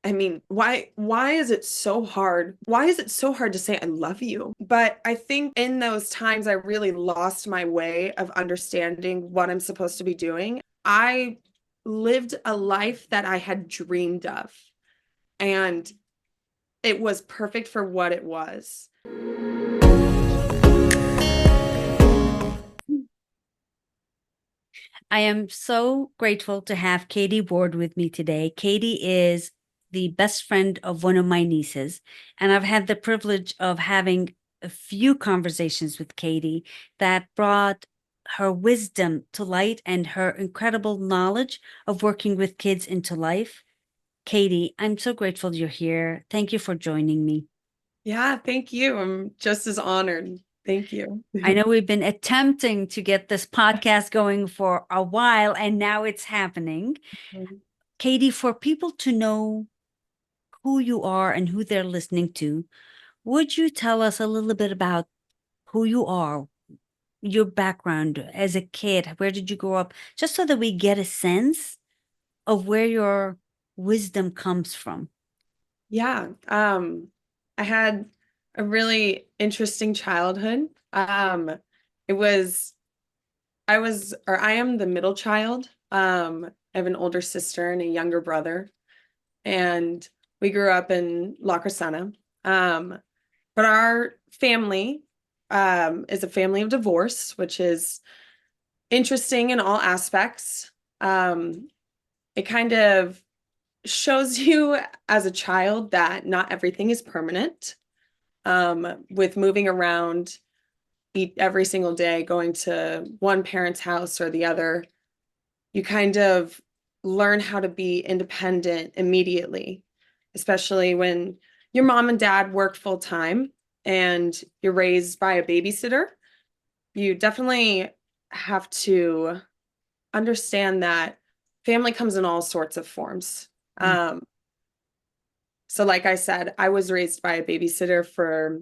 I mean, why is it so hard? Why is it so hard to say I love you? But I think in those times I really lost my way of understanding what I'm supposed to be doing. I lived a life that I had dreamed of, and it was perfect for what it was. I am so grateful to have Katie Ward with me today. Katie is the best friend of one of my nieces, and I've had the privilege of having a few conversations with Katie that brought her wisdom to light and her incredible knowledge of working with kids into life. Katie, I'm so grateful you're here. Thank you for joining me. Yeah, thank you. I'm just as honored. Thank you. I know we've been attempting to get this podcast going for a while, and now it's happening. Katie, for people to know who you are and who they're listening to, would you tell us a little bit about who you are, your background as a kid? Where did you grow up? Just so that we get a sense of where your wisdom comes from. Yeah, I had a really interesting childhood. It was I am the middle child. I have an older sister and a younger brother, and we grew up in La Crescenta. Um, but our family, is a family of divorce, which is interesting in all aspects. It kind of shows you as a child that not everything is permanent. With moving around every single day, going to one parent's house or the other, you kind of learn how to be independent immediately, especially when your mom and dad work full time and you're raised by a babysitter. You definitely have to understand that family comes in all sorts of forms. Mm. Um, so, like I said, I was raised by a babysitter for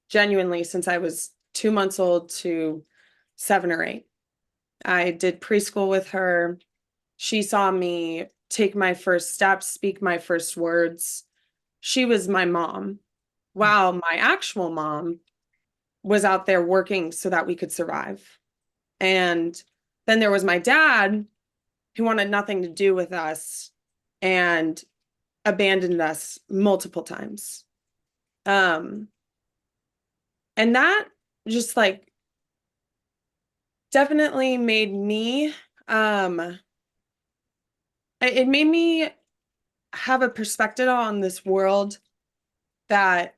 genuinely since I was 2 months old to 7 or 8. I did preschool with her. She saw me take my first steps, speak my first words. She was my mom, while my actual mom was out there working so that we could survive. And then there was my dad who wanted nothing to do with us and abandoned us multiple times. Um, and that just like definitely made me, it made me have a perspective on this world that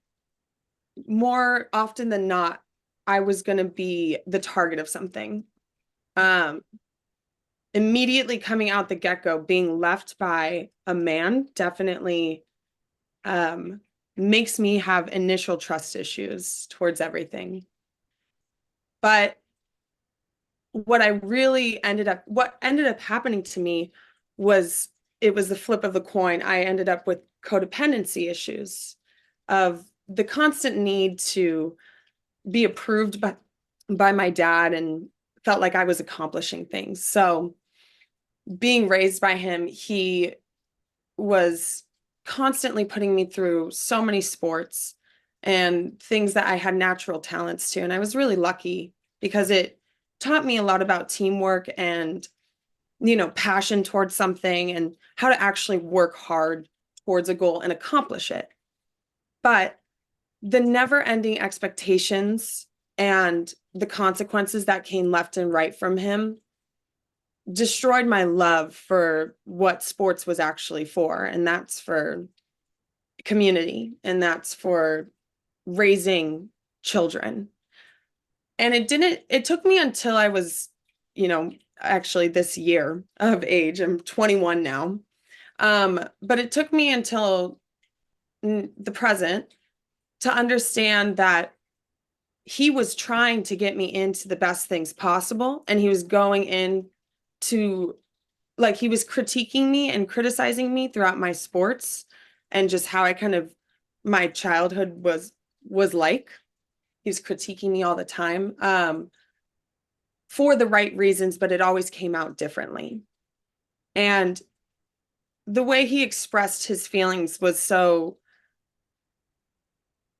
more often than not, I was going to be the target of something. Um, Immediately coming out the get-go, being left by a man definitely um, makes me have initial trust issues towards everything. But what ended up happening to me was it was the flip of the coin. I ended up with codependency issues of the constant need to be approved by my dad and felt like I was accomplishing things. So being raised by him, he was constantly putting me through so many sports and things that I had natural talents to. And I was really lucky because it taught me a lot about teamwork and, passion towards something and how to actually work hard towards a goal and accomplish it. But the never ending expectations and the consequences that came left and right from him destroyed my love for what sports was actually for. And that's for community and that's for raising children. And it took me until I was, actually this year of age. I'm 21 now. But it took me until the present to understand that he was trying to get me into the best things possible. And he was going in to, like, he was critiquing me and criticizing me throughout my sports and just how my childhood was like. He was critiquing me all the time, for the right reasons, but it always came out differently. And the way he expressed his feelings was so,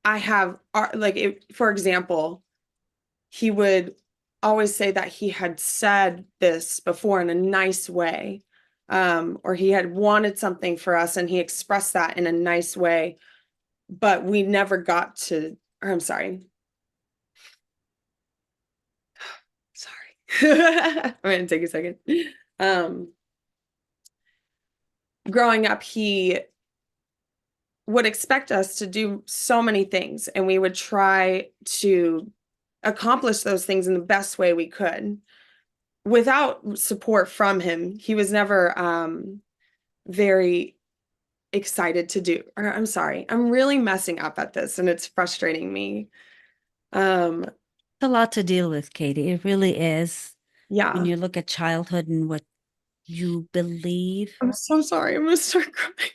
I have like it, for example, he would always say that he had said this before in a nice way, or he had wanted something for us and he expressed that in a nice way, but we never got to, or I'm sorry. Sorry. I'm gonna take a second. Um, Growing up, he would expect us to do so many things, and we would try to accomplish those things in the best way we could without support from him. He was never very excited to do, or I'm sorry, I'm really messing up at this and it's frustrating me. Um, It's a lot to deal with, Katie. It really is. When yeah. you look at childhood and what you believe. I'm so sorry. I'm gonna start crying.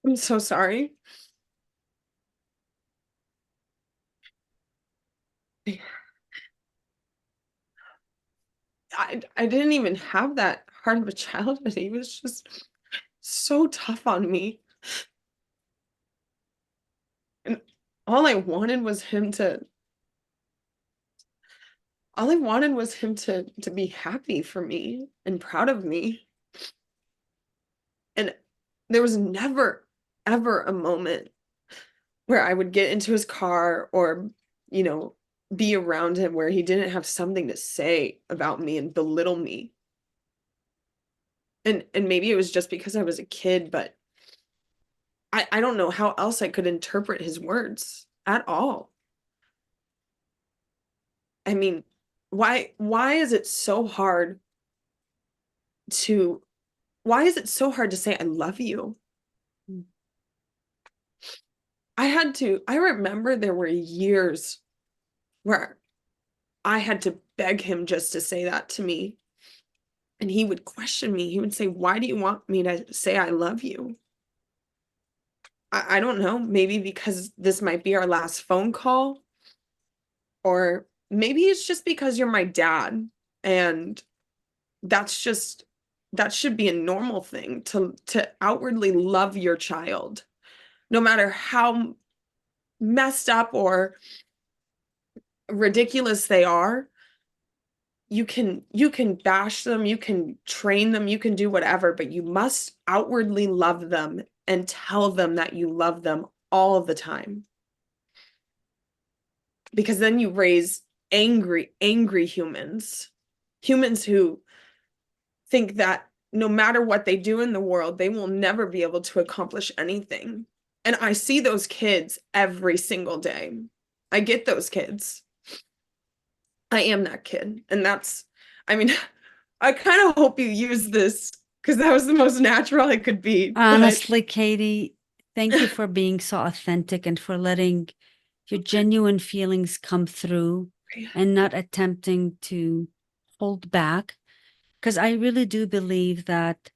I'm so sorry. I didn't even have that hard of a childhood. He was just so tough on me. And all I wanted was him to all I wanted was him to be happy for me and proud of me. And there was never ever a moment where I would get into his car or, you know, be around him where he didn't have something to say about me and belittle me. And maybe it was just because I was a kid, but I don't know how else I could interpret his words at all. I mean, why is it so hard to why is it so hard to say I love you? I remember there were years where I had to beg him just to say that to me. And he would question me. He would say, "Why do you want me to say I love you?" I don't know. Maybe because this might be our last phone call, or maybe it's just because you're my dad. And that's just, that should be a normal thing to outwardly love your child, no matter how messed up or ridiculous they are. You can bash them, you can train them, you can do whatever, but you must outwardly love them and tell them that you love them all of the time. Because then you raise angry humans, humans who think that no matter what they do in the world, they will never be able to accomplish anything. And I see those kids every single day. I get those kids. I am that kid. And that's, I mean, I kind of hope you use this because that was the most natural I could be. But Honestly, Katie, thank you for being so authentic and for letting your genuine feelings come through and not attempting to hold back. Because I really do believe that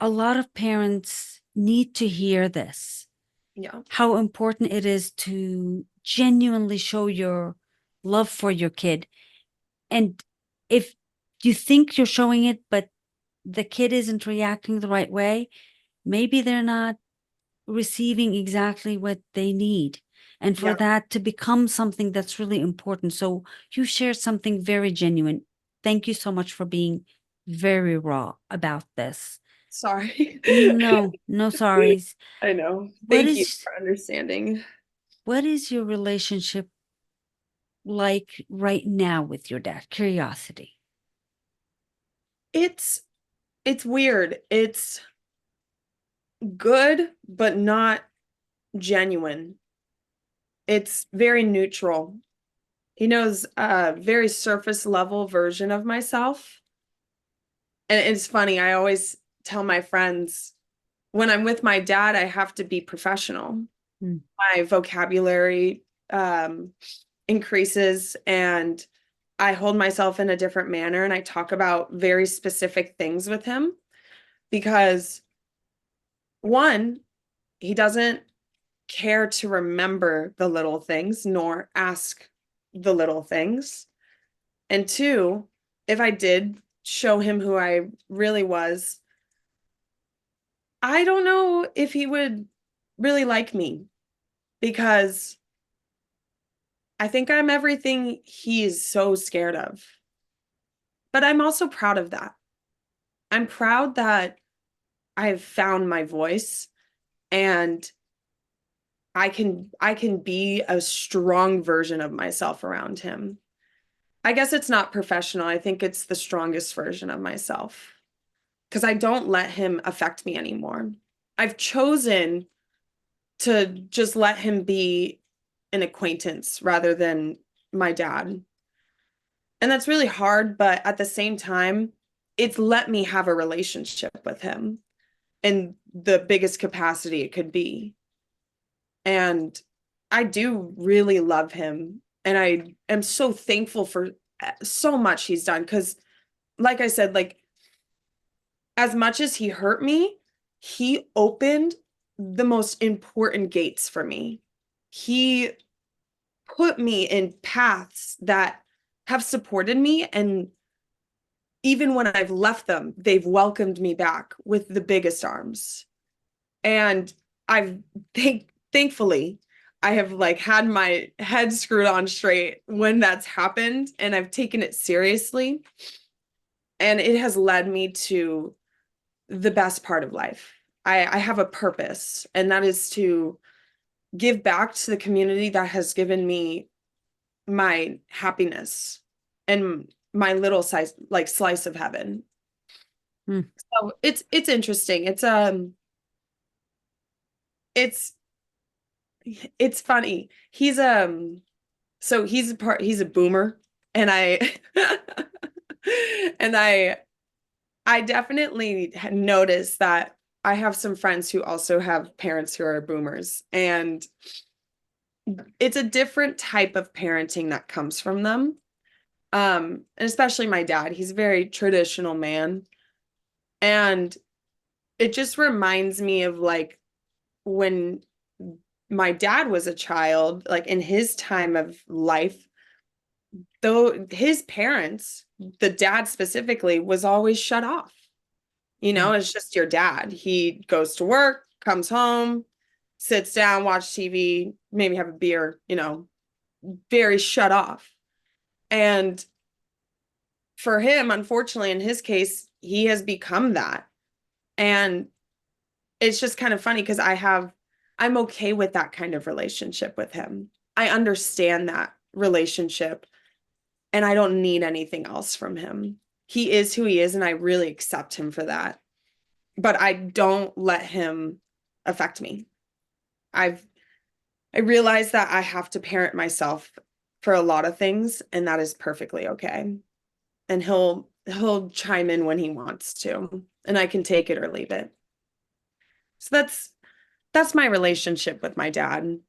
a lot of parents need to hear this, yeah, how important it is to genuinely show your love for your kid. And if you think you're showing it, but the kid isn't reacting the right way, maybe they're not receiving exactly what they need. And for yeah, that to become something that's really important. So you shared something very genuine. Thank you so much for being very raw about this. sorry. No, no sorries. I know. What Thank you is for understanding. what is your relationship like right now with your dad? Curiosity. It's it's weird. It's good, but not genuine. It's very neutral. He knows a very surface level version of myself. And it's funny, I always tell my friends when I'm with my dad, I have to be professional. Mm. My vocabulary increases and I hold myself in a different manner and I talk about very specific things with him because one, he doesn't care to remember the little things nor ask the little things. And two, if I did show him who I really was, I don't know if he would really like me because I think I'm everything he's so scared of. But I'm also proud of that. I'm proud that I've found my voice and I can be a strong version of myself around him. I guess it's not professional. I think it's the strongest version of myself because I don't let him affect me anymore. I've chosen to just let him be an acquaintance rather than my dad. And that's really hard, but at the same time, it's let me have a relationship with him in the biggest capacity it could be. And I do really love him. And I am so thankful for so much he's done. Because, like I said, like, as much as he hurt me, he opened the most important gates for me. He put me in paths that have supported me. And even when I've left them, they've welcomed me back with the biggest arms. And I've thankfully I have like had my head screwed on straight when that's happened and I've taken it seriously and it has led me to the best part of life. I have a purpose and that is to give back to the community that has given me my happiness and my little size like slice of heaven. Hmm. So it's interesting. It's it's funny. He's a boomer and I and I definitely noticed that I have some friends who also have parents who are boomers and it's a different type of parenting that comes from them. And especially my dad, he's a very traditional man and it just reminds me of like when my dad was a child, like in his time of life, though his parents, the dad specifically, was always shut off. You know, Mm. it's just your dad. He goes to work, comes home, sits down, watch TV, maybe have a beer, you know, very shut off. And for him, unfortunately, in his case, he has become that. And it's just kind of funny because I'm okay with that kind of relationship with him. I understand that relationship and I don't need anything else from him. He is who he is, and I really accept him for that. But I don't let him affect me. I've I realize that I have to parent myself for a lot of things, and that is perfectly okay. And he'll chime in when he wants to, and I can take it or leave it. So that's my relationship with my dad. It's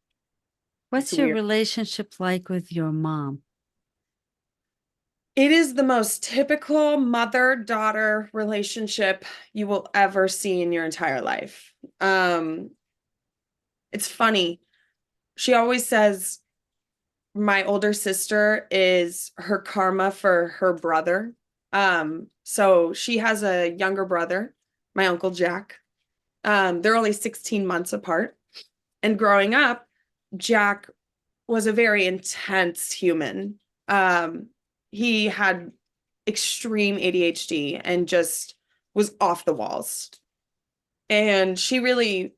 What's your weird. relationship like with your mom? It is the most typical mother-daughter relationship you will ever see in your entire life. It's funny. She always says my older sister is her karma for her brother. So she has a younger brother, my Uncle Jack. They're only 16 months apart. And growing up, Jack was a very intense human. Um, he had extreme ADHD and just was off the walls. And she really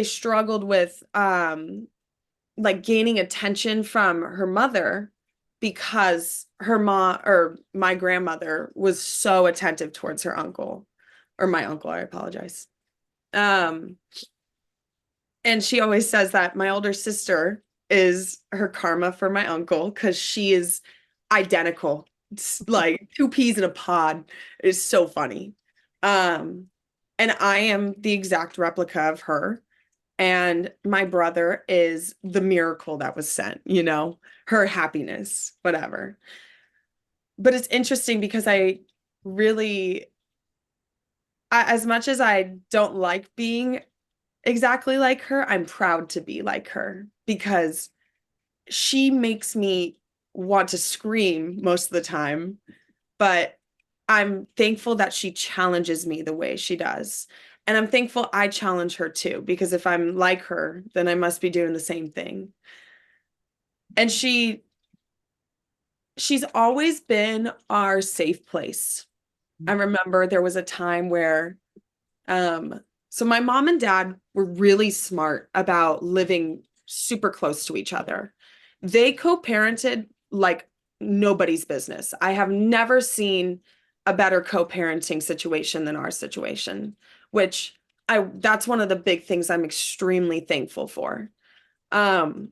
struggled with like gaining attention from her mother because her mom or my grandmother was so attentive towards her uncle or my uncle, I apologize. Um and she always says that my older sister is her karma for my uncle because she is identical. It's like two peas in a pod. It's so funny. Um, and I am the exact replica of her. And my brother is the miracle that was sent, you know, her happiness, whatever. But it's interesting because I really as much as I don't like being exactly like her, I'm proud to be like her because she makes me want to scream most of the time, but I'm thankful that she challenges me the way she does. And I'm thankful I challenge her too, because if I'm like her, then I must be doing the same thing. And she's always been our safe place. I remember there was a time where so my mom and dad were really smart about living super close to each other. They co-parented like nobody's business. I have never seen a better co-parenting situation than our situation, which I that's one of the big things I'm extremely thankful for. Um,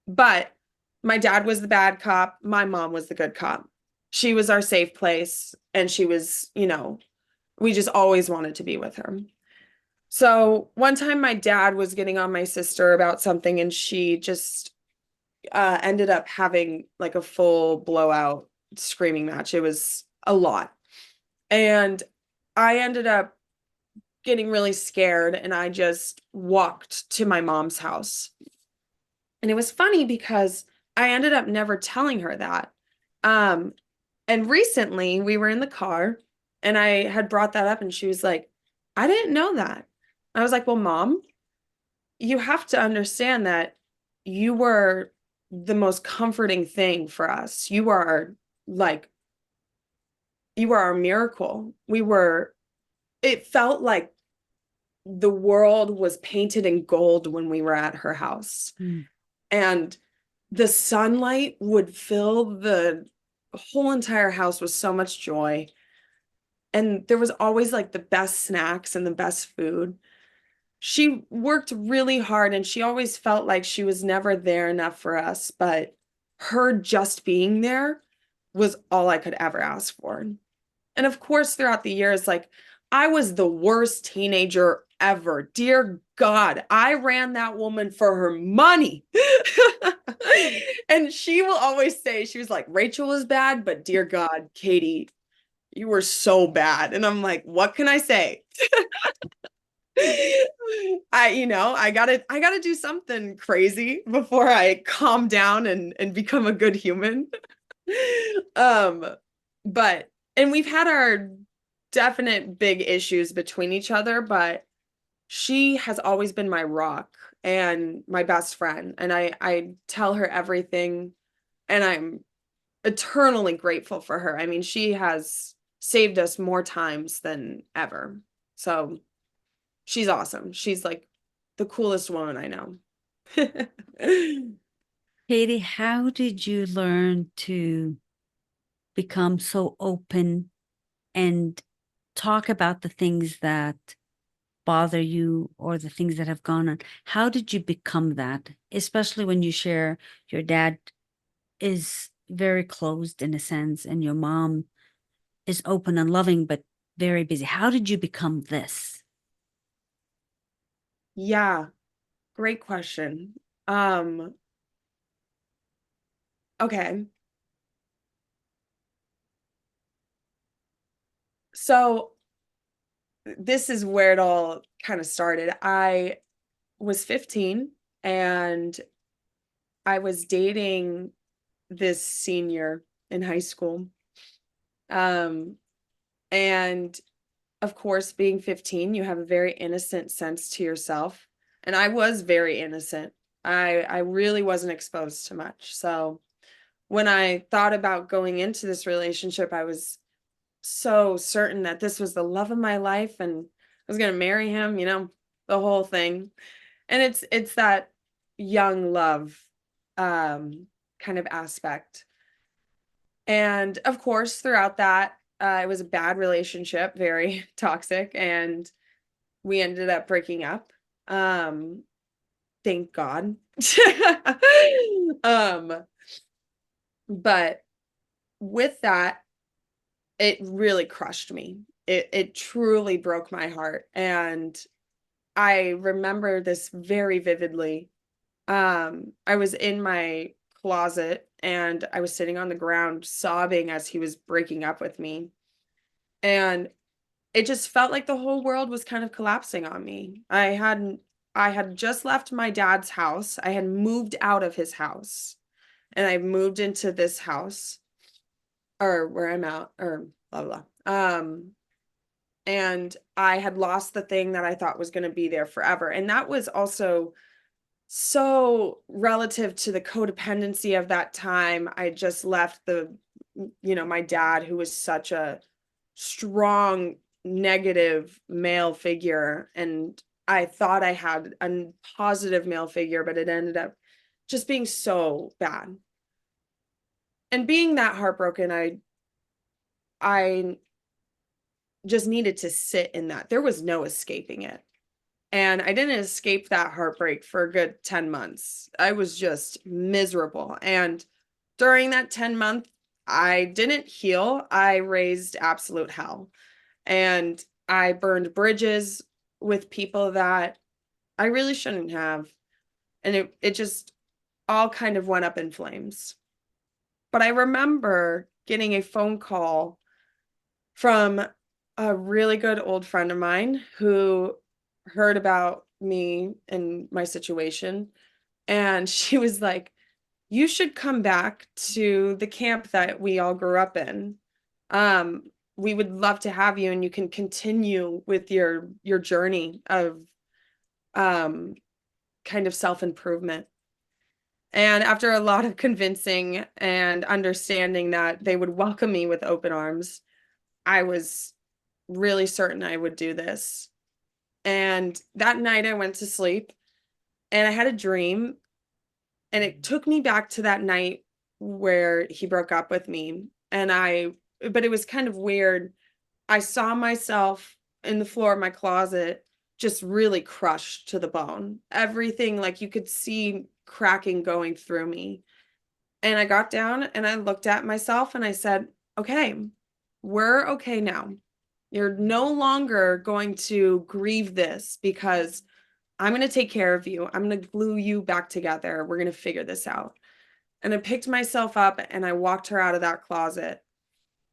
but my dad was the bad cop, my mom was the good cop. She was our safe place, and she was, we just always wanted to be with her. So one time my dad was getting on my sister about something, and she just ended up having like a full blowout screaming match. It was a lot. And I ended up getting really scared, and I just walked to my mom's house. And it was funny because I ended up never telling her that. Um, and recently we were in the car, and I had brought that up, and she was like, I didn't know that. I was like, well, Mom, you have to understand that you were the most comforting thing for us. Like, you were our miracle. It felt like the world was painted in gold when we were at her house. Mm. And the sunlight would fill the whole entire house with so much joy. And there was always like the best snacks and the best food. She worked really hard, and she always felt like she was never there enough for us, but her just being there was all I could ever ask for. And of course, throughout the years, like, I was the worst teenager ever. Dear God, I ran that woman for her money. And she will always say, she was like, Rachel was bad, but dear God, Katie, you were so bad. And I'm like, what can I say? I gotta do something crazy before I calm down and become a good human. Um, but and we've had our definite big issues between each other, but she has always been my rock and my best friend. And I tell her everything, and I'm eternally grateful for her. I mean, she has saved us more times than ever. So she's awesome. She's like the coolest woman I know. Katie, how did you learn to become so open and talk about the things that bother you or the things that have gone on? How did you become that? Especially when you share your dad is very closed in a sense and your mom is open and loving, but very busy. How did you become this? Yeah, great question. Um, okay. So this is where it all kind of started. I was 15, and I was dating this senior in high school. Um, and of course, being 15, you have a very innocent sense to yourself. And I was very innocent. I really wasn't exposed to much. So when I thought about going into this relationship, I was so certain that this was the love of my life, and I was going to marry him, the whole thing. And it's that young love kind of aspect. And of course, throughout that, it was a bad relationship, very toxic, and we ended up breaking up. Um, thank God. um, but with that, it really crushed me. It truly broke my heart. And I remember this very vividly. I was in my closet, and I was sitting on the ground sobbing as he was breaking up with me. And it just felt like the whole world was kind of collapsing on me. I had just left my dad's house. I had moved out of his house and I moved into this house or where I'm at or blah blah. And I had lost the thing that I thought was going to be there forever. And that was also so relative to the codependency of that time. I just left my dad, who was such a strong negative male figure, and I thought I had a positive male figure, but it ended up just being so bad. And being that heartbroken, I just needed to sit in that. There was no escaping it. And I didn't escape that heartbreak for a good 10 months. I was just miserable. And during that 10-month, I didn't heal. I raised absolute hell. And I burned bridges with people that I really shouldn't have. And it just all kind of went up in flames. But I remember getting a phone call from a really good old friend of mine who heard about me and my situation. And she was like, you should come back to the camp that we all grew up in. Um, we would love to have you and you can continue with your journey of um kind of self-improvement. And after a lot of convincing and understanding that they would welcome me with open arms, I was really certain I would do this. And that night I went to sleep and I had a dream, and it took me back to that night where he broke up with me. But it was kind of weird. I saw myself in the floor of my closet, just really crushed to the bone. Everything, like you could see cracking going through me. And I got down and I looked at myself and I said, okay, we're okay now. You're no longer going to grieve this because I'm going to take care of you. I'm going to glue you back together. We're going to figure this out. And I picked myself up and I walked her out of that closet.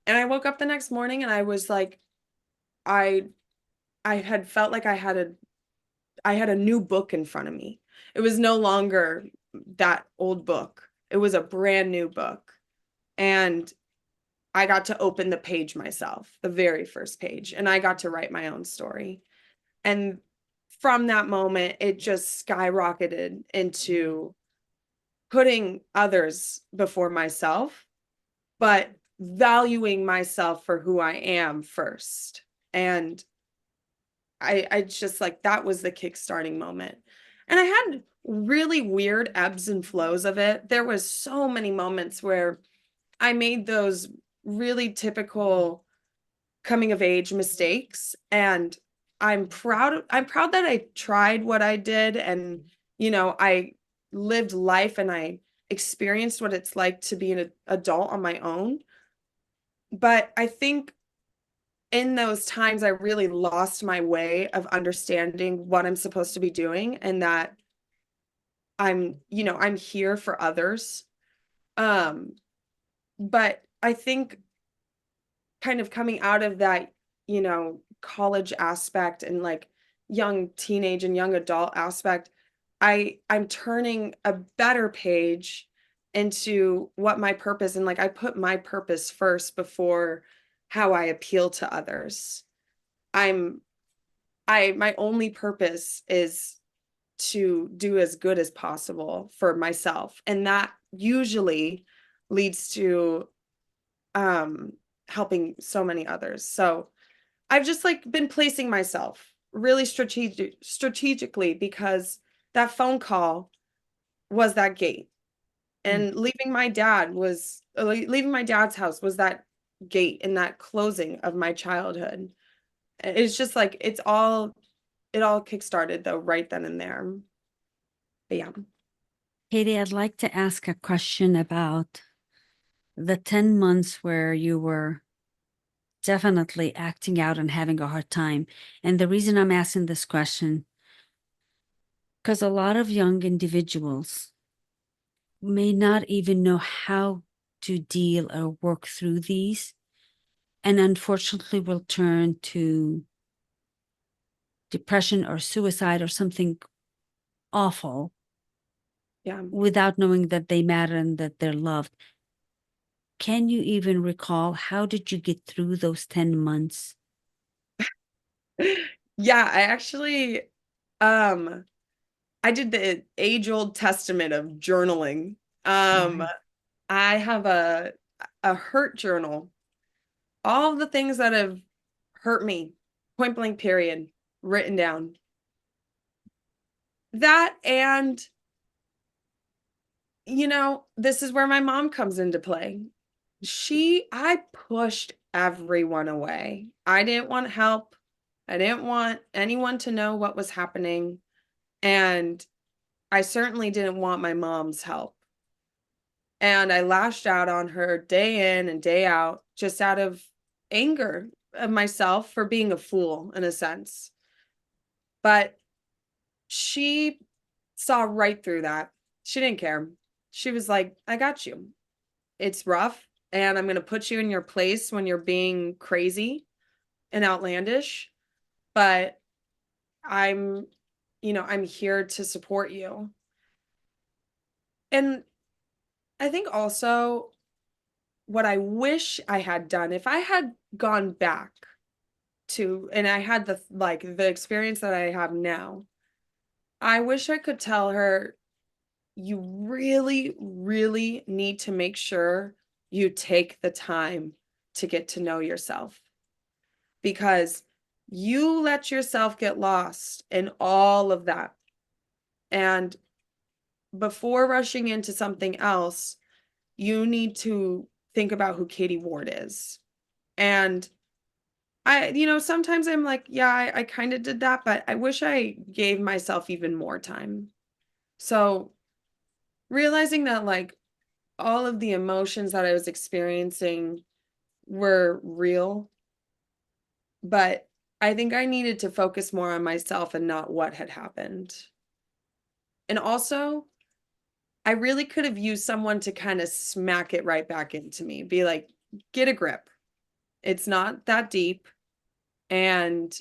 And I woke up the next morning and I was like, I I had felt like I had a new book in front of me. It was no longer that old book. It was a brand new book. And I got to open the page myself, the very first page, and I got to write my own story. And from that moment, it just skyrocketed into putting others before myself, but valuing myself for who I am first. And I just like that was the kickstarting moment. And I had really weird ebbs and flows of it. There was so many moments where I made those really typical coming of age mistakes, and I'm proud that I tried what I did, and I lived life and I experienced what it's like to be an adult on my own. But I think in those times I really lost my way of understanding what I'm supposed to be doing, and that I'm here for others. um but I think kind of coming out of that, college aspect and like young teenage and young adult aspect, I'm turning a better page into what my purpose, and like I put my purpose first before how I appeal to others. I'm I my only purpose is to do as good as possible for myself, and that usually leads to um helping so many others. So I've just like been placing myself really strategically, because that phone call was that gate, Mm. and leaving my dad's house was that gate and that closing of my childhood. It's just like it all kickstarted though right then and there. But yeah. Katie, I'd like to ask a question about the 10 months where you were definitely acting out and having a hard time. And the reason I'm asking this question, because a lot of young individuals may not even know how to deal or work through these. and unfortunately will turn to depression or suicide or something awful Yeah. without knowing that they matter and that they're loved. Can you even recall how did you get through those 10 months? Yeah, I actually um I did the age-old testament of journaling. Um Right. I have a hurt journal. All of the things that have hurt me, point blank period, written down. That and this is where my mom comes into play. I pushed everyone away. I didn't want help. I didn't want anyone to know what was happening. And I certainly didn't want my mom's help. And I lashed out on her day in and day out, just out of anger of myself for being a fool in a sense. But she saw right through that. She didn't care. She was like, I got you. It's rough, and I'm going to put you in your place when you're being crazy and outlandish, but I'm, I'm here to support you. And I think also what I wish I had done, if I had gone back and I had the experience that I have now, I wish I could tell her, you really, really need to make sure you take the time to get to know yourself, because you let yourself get lost in all of that. And before rushing into something else, you need to think about who Katie Ward is. And sometimes I'm like, yeah, I kind of did that, but I wish I gave myself even more time. So realizing that like all of the emotions that I was experiencing were real, but I think I needed to focus more on myself and not what had happened. And also, I really could have used someone to kind of smack it right back into me, be like, get a grip. It's not that deep, and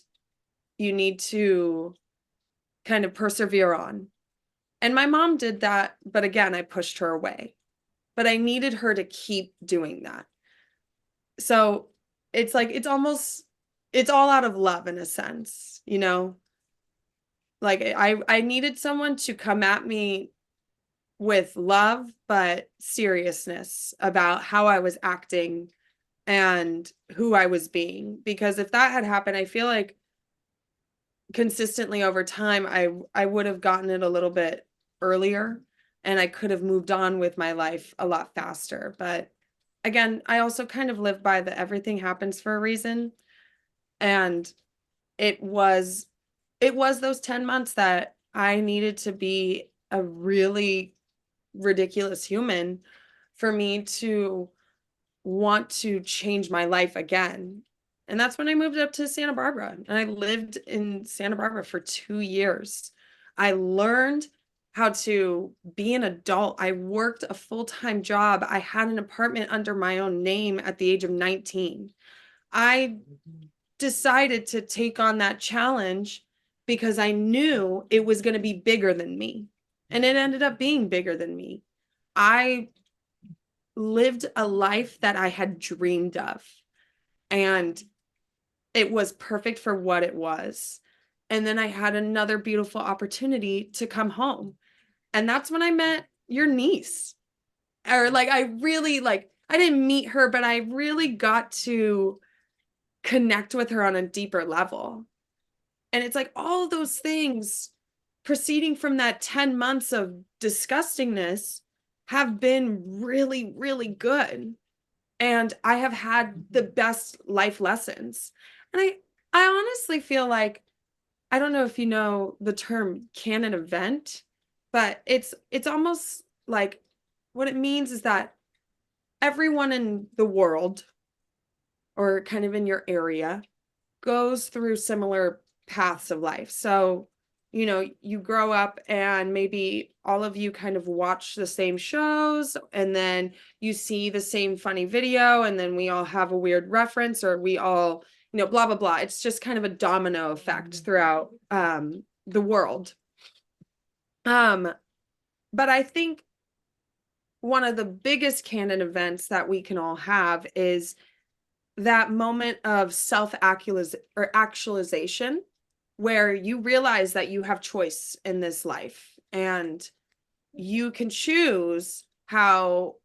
you need to kind of persevere on. And my mom did that, but again, I pushed her away. But I needed her to keep doing that. So it's like it's all out of love in a sense, you know? Like I needed someone to come at me with love, but seriousness about how I was acting and who I was being. Because if that had happened, I feel like consistently over time, I would have gotten it a little bit earlier, and I could have moved on with my life a lot faster. But again, I also kind of live by the everything happens for a reason. And it was it was those 10 months that I needed to be a really ridiculous human for me to want to change my life again. And that's when I moved up to Santa Barbara. And I lived in Santa Barbara for 2 years. I learned how to be an adult. I worked a full-time job. I had an apartment under my own name at the age of 19. I decided to take on that challenge because I knew it was going to be bigger than me. And it ended up being bigger than me. I lived a life that I had dreamed of, and it was perfect for what it was. And then I had another beautiful opportunity to come home. And that's when I met your niece. Or like I really I didn't meet her, but I really got to connect with her on a deeper level. And it's like all those things proceeding from that 10 months of disgustingness have been really, really good. And I have had the best life lessons. And I honestly feel like, I don't know if you know the term canon event, but it's almost like what it means is that everyone in the world or kind of in your area goes through similar paths of life. So you know, you grow up and maybe all of you kind of watch the same shows, and then you see the same funny video, and then we all have a weird reference, or we all, you know, blah, blah, blah. It's just kind of a domino effect throughout the world. But I think one of the biggest canon events that we can all have is that moment of actualization where you realize that you have choice in this life, and you can choose how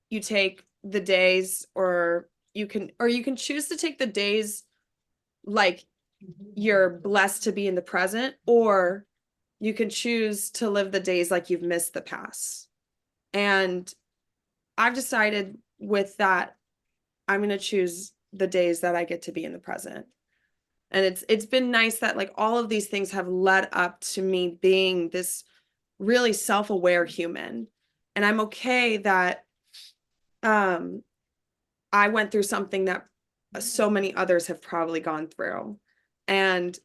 you take the days, or you can choose to take the days like you're blessed to be in the present, or you can choose to live the days like you've missed the past. And I've decided with that, I'm going to choose the days that I get to be in the present. And it's been nice that like all of these things have led up to me being this really self-aware human. And I'm okay that I went through something that so many others have probably gone through. And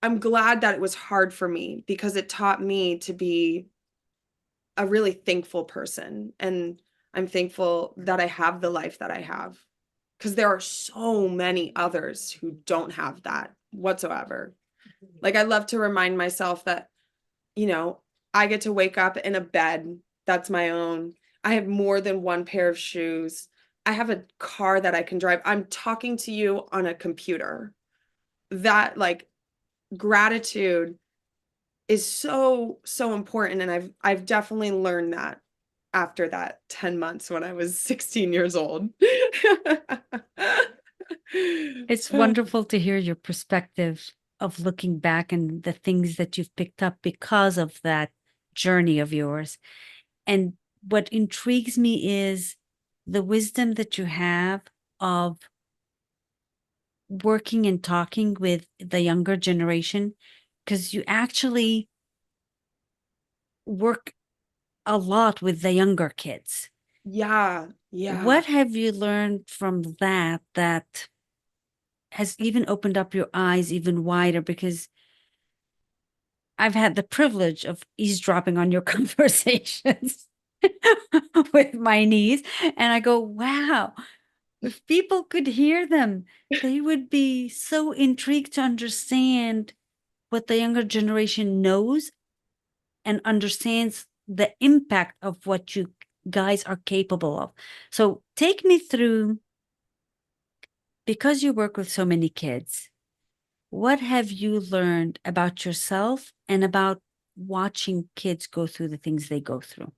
I'm glad that it was hard for me, because it taught me to be a really thankful person. And I'm thankful that I have the life that I have, because there are so many others who don't have that whatsoever. Like, I love to remind myself that, you know, I get to wake up in a bed that's my own. I have more than one pair of shoes. I have a car that I can drive. I'm talking to you on a computer. That, like, gratitude is so, so important. And I've definitely learned that after that 10 months when I was 16 years old. It's wonderful to hear your perspective of looking back and the things that you've picked up because of that journey of yours. And what intrigues me is the wisdom that you have of working and talking with the younger generation, because you actually work a lot with the younger kids. Yeah, yeah. What have you learned from that that has even opened up your eyes even wider? Because I've had the privilege of eavesdropping on your conversations with my niece, and I go, wow, if people could hear them, they would be so intrigued to understand what the younger generation knows and understands the impact of what you guys are capable of. So take me through, because you work with so many kids, what have you learned about yourself and about watching kids go through the things they go through?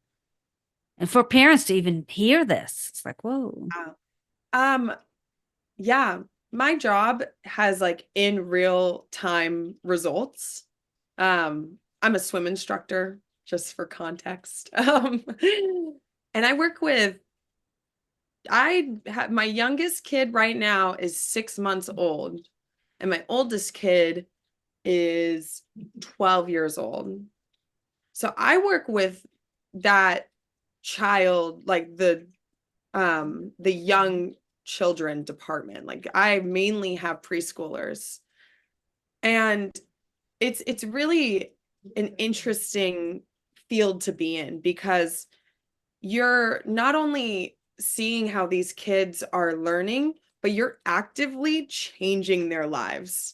And for parents to even hear this, it's like, whoa. Um, yeah, my job has like in real time results. I'm a swim instructor, just for context. And I work with, I have my youngest kid right now is 6 months old, and my oldest kid is 12 years old. So I work with that child, like the young children department. Like, I mainly have preschoolers. And it's really an interesting field to be in, because you're not only seeing how these kids are learning, but you're actively changing their lives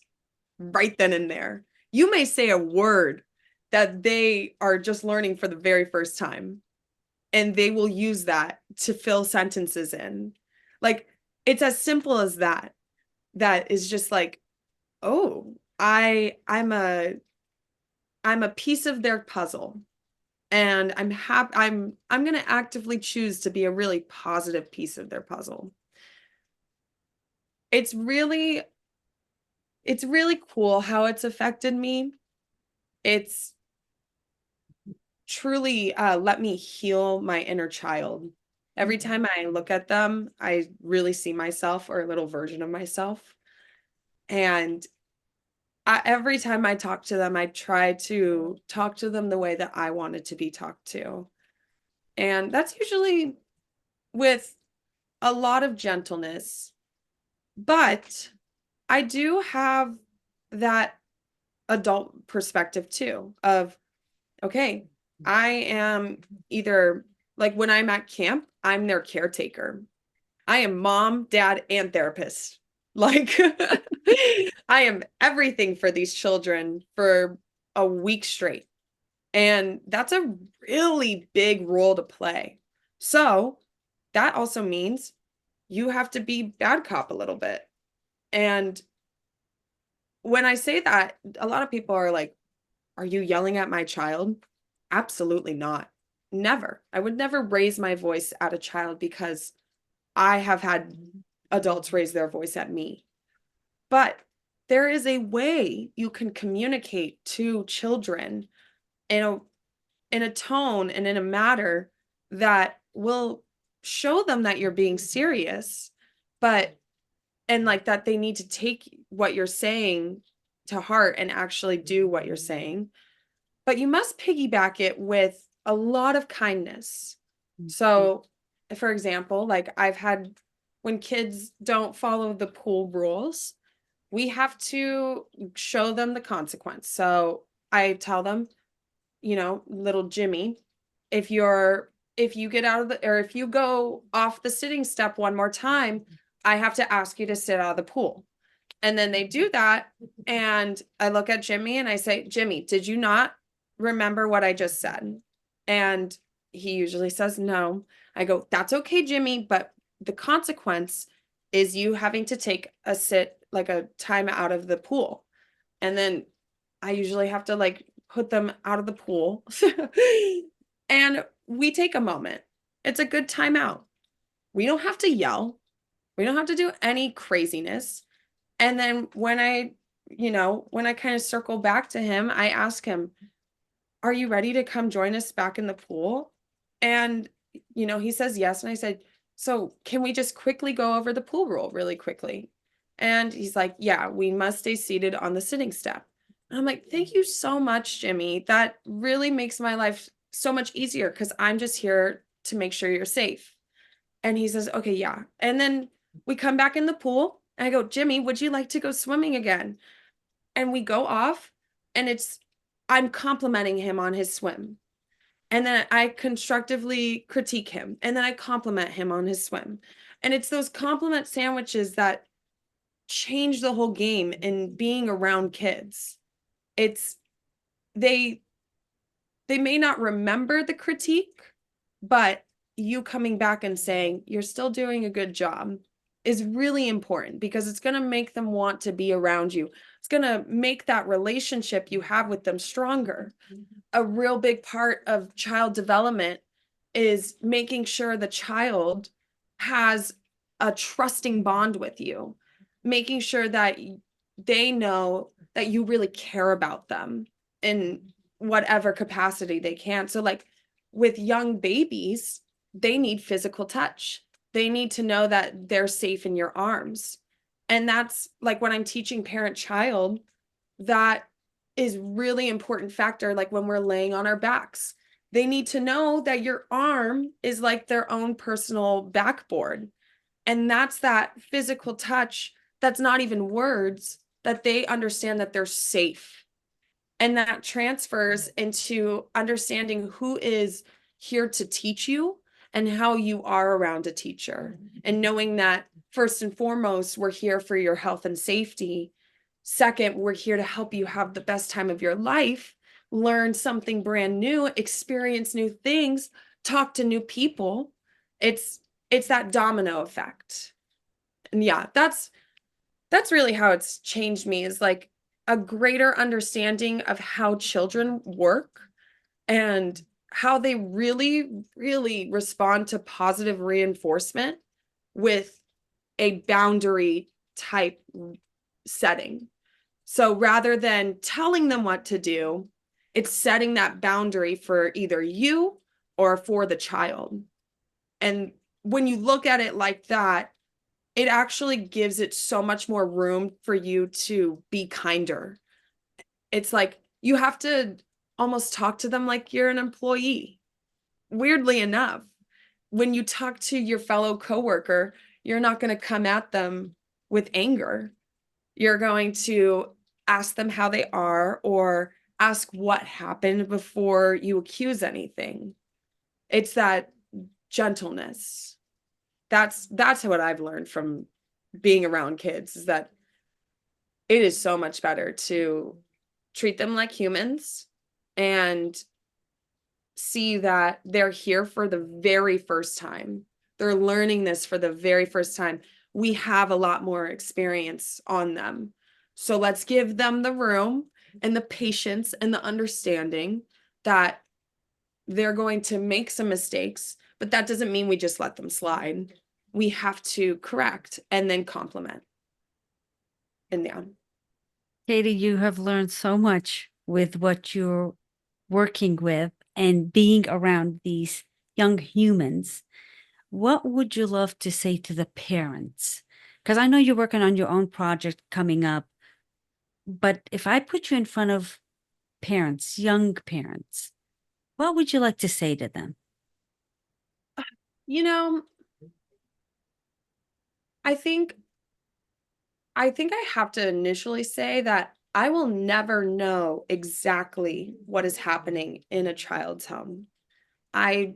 right then and there. You may say a word that they are just learning for the very first time, and they will use that to fill sentences in. Like, it's as simple as that. That is just like, oh, I'm a piece of their puzzle, and I'm going to actively choose to be a really positive piece of their puzzle. It's really it's really cool how it's affected me. It's truly let me heal my inner child. Every time I look at them, I really see myself, or a little version of myself. And every time I talk to them, I try to talk to them the way that I wanted to be talked to. And that's usually with a lot of gentleness. But I do have that adult perspective too of, okay, I am either like when I'm at camp, I'm their caretaker. I am mom, dad, and therapist. Like I am everything for these children for a week straight. And that's a really big role to play. So that also means you have to be bad cop a little bit. And when I say that, a lot of people are like, are you yelling at my child? Absolutely not. Never. I would never raise my voice at a child because I have had adults raise their voice at me. But there is a way you can communicate to children in a tone and in a matter that will show them that you're being serious, but and like that they need to take what you're saying to heart and actually do what you're saying. But you must piggyback it with a lot of kindness. So, for example, like I've had when kids don't follow the pool rules, we have to show them the consequence. So I tell them, little Jimmy, if you get out of the or if you go off the sitting step one more time, I have to ask you to sit out of the pool. And then they do that. And I look at Jimmy and I say, Jimmy, did you not remember what I just said? And he usually says no. I go, that's okay, Jimmy, but the consequence is you having to take a sit, like a time out of the pool. And then I usually have to like put them out of the pool. And we take a moment. It's a good timeout. We don't have to yell. We don't have to do any craziness. And then when I kind of circle back to him, I ask him, are you ready to come join us back in the pool? And, he says yes. And I said, so can we just quickly go over the pool rule really quickly? And he's like, yeah, we must stay seated on the sitting step. And I'm like, thank you so much, Jimmy. That really makes my life so much easier because I'm just here to make sure you're safe. And he says, okay, yeah. And then we come back in the pool and I go, Jimmy, would you like to go swimming again? And we go off and I'm complimenting him on his swim. And then I constructively critique him. And then I compliment him on his swim. And it's those compliment sandwiches that change the whole game in being around kids. It's they they may not remember the critique, but you coming back and saying you're still doing a good job is really important because it's going to make them want to be around you. It's going to make that relationship you have with them stronger. A real big part of child development is making sure the child has a trusting bond with you, making sure that they know that you really care about them in whatever capacity they can. So, like with young babies, they need physical touch. They need to know that they're safe in your arms. And that's like when I'm teaching parent child, that is really important factor. Like when we're laying on our backs, they need to know that your arm is like their own personal backboard. And that's that physical touch. That's not even words, that they understand that they're safe. And that transfers into understanding who is here to teach you and how you are around a teacher. And knowing that first and foremost, we're here for your health and safety. Second, we're here to help you have the best time of your life, learn something brand new, experience new things, talk to new people. It's that domino effect. And yeah, that's really how it's changed me, is like a greater understanding of how children work and how they really, really respond to positive reinforcement with a boundary type setting. So rather than telling them what to do, it's setting that boundary for either you or for the child. And when you look at it like that, it actually gives it so much more room for you to be kinder. It's like you have to almost talk to them like you're an employee. Weirdly enough, when you talk to your fellow coworker, you're not going to come at them with anger. You're going to ask them how they are or ask what happened before you accuse anything. It's that gentleness. That's what I've learned from being around kids, is that it is so much better to treat them like humans and see that they're here for the very first time. They're learning this for the very first time. We have a lot more experience on them. So let's give them the room and the patience and the understanding that they're going to make some mistakes, but that doesn't mean we just let them slide. We have to correct and then compliment. And yeah. Katie, you have learned so much with what you're working with and being around these young humans. What would you love to say to the parents? Because I know you're working on your own project coming up, but if I put you in front of parents, young parents, what would you like to say to them? You know, I think I have to initially say that I will never know exactly what is happening in a child's home. I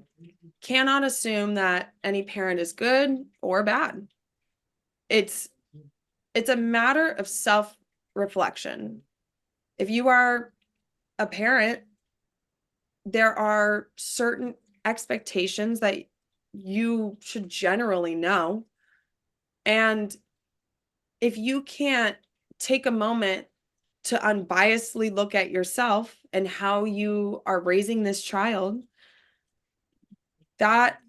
cannot assume that any parent is good or bad. It's it's a matter of self-reflection. If you are a parent, there are certain expectations that you should generally know. And if you can't take a moment to unbiasedly look at yourself and how you are raising this child, that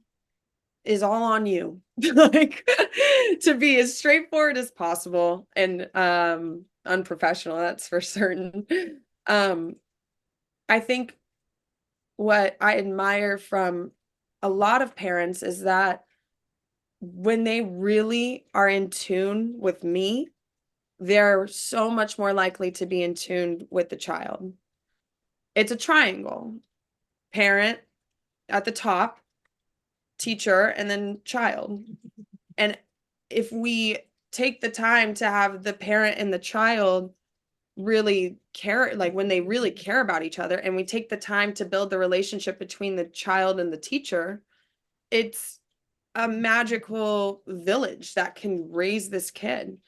is all on you. Like, to be as straightforward as possible and unprofessional, that's for certain. Um I think what I admire from a lot of parents is that when they really are in tune with me, they're so much more likely to be in tune with the child. It's a triangle: parent at the top, teacher, and then child. And if we take the time to have the parent and the child really care, like when they really care about each other, and we take the time to build the relationship between the child and the teacher, it's a magical village that can raise this kid.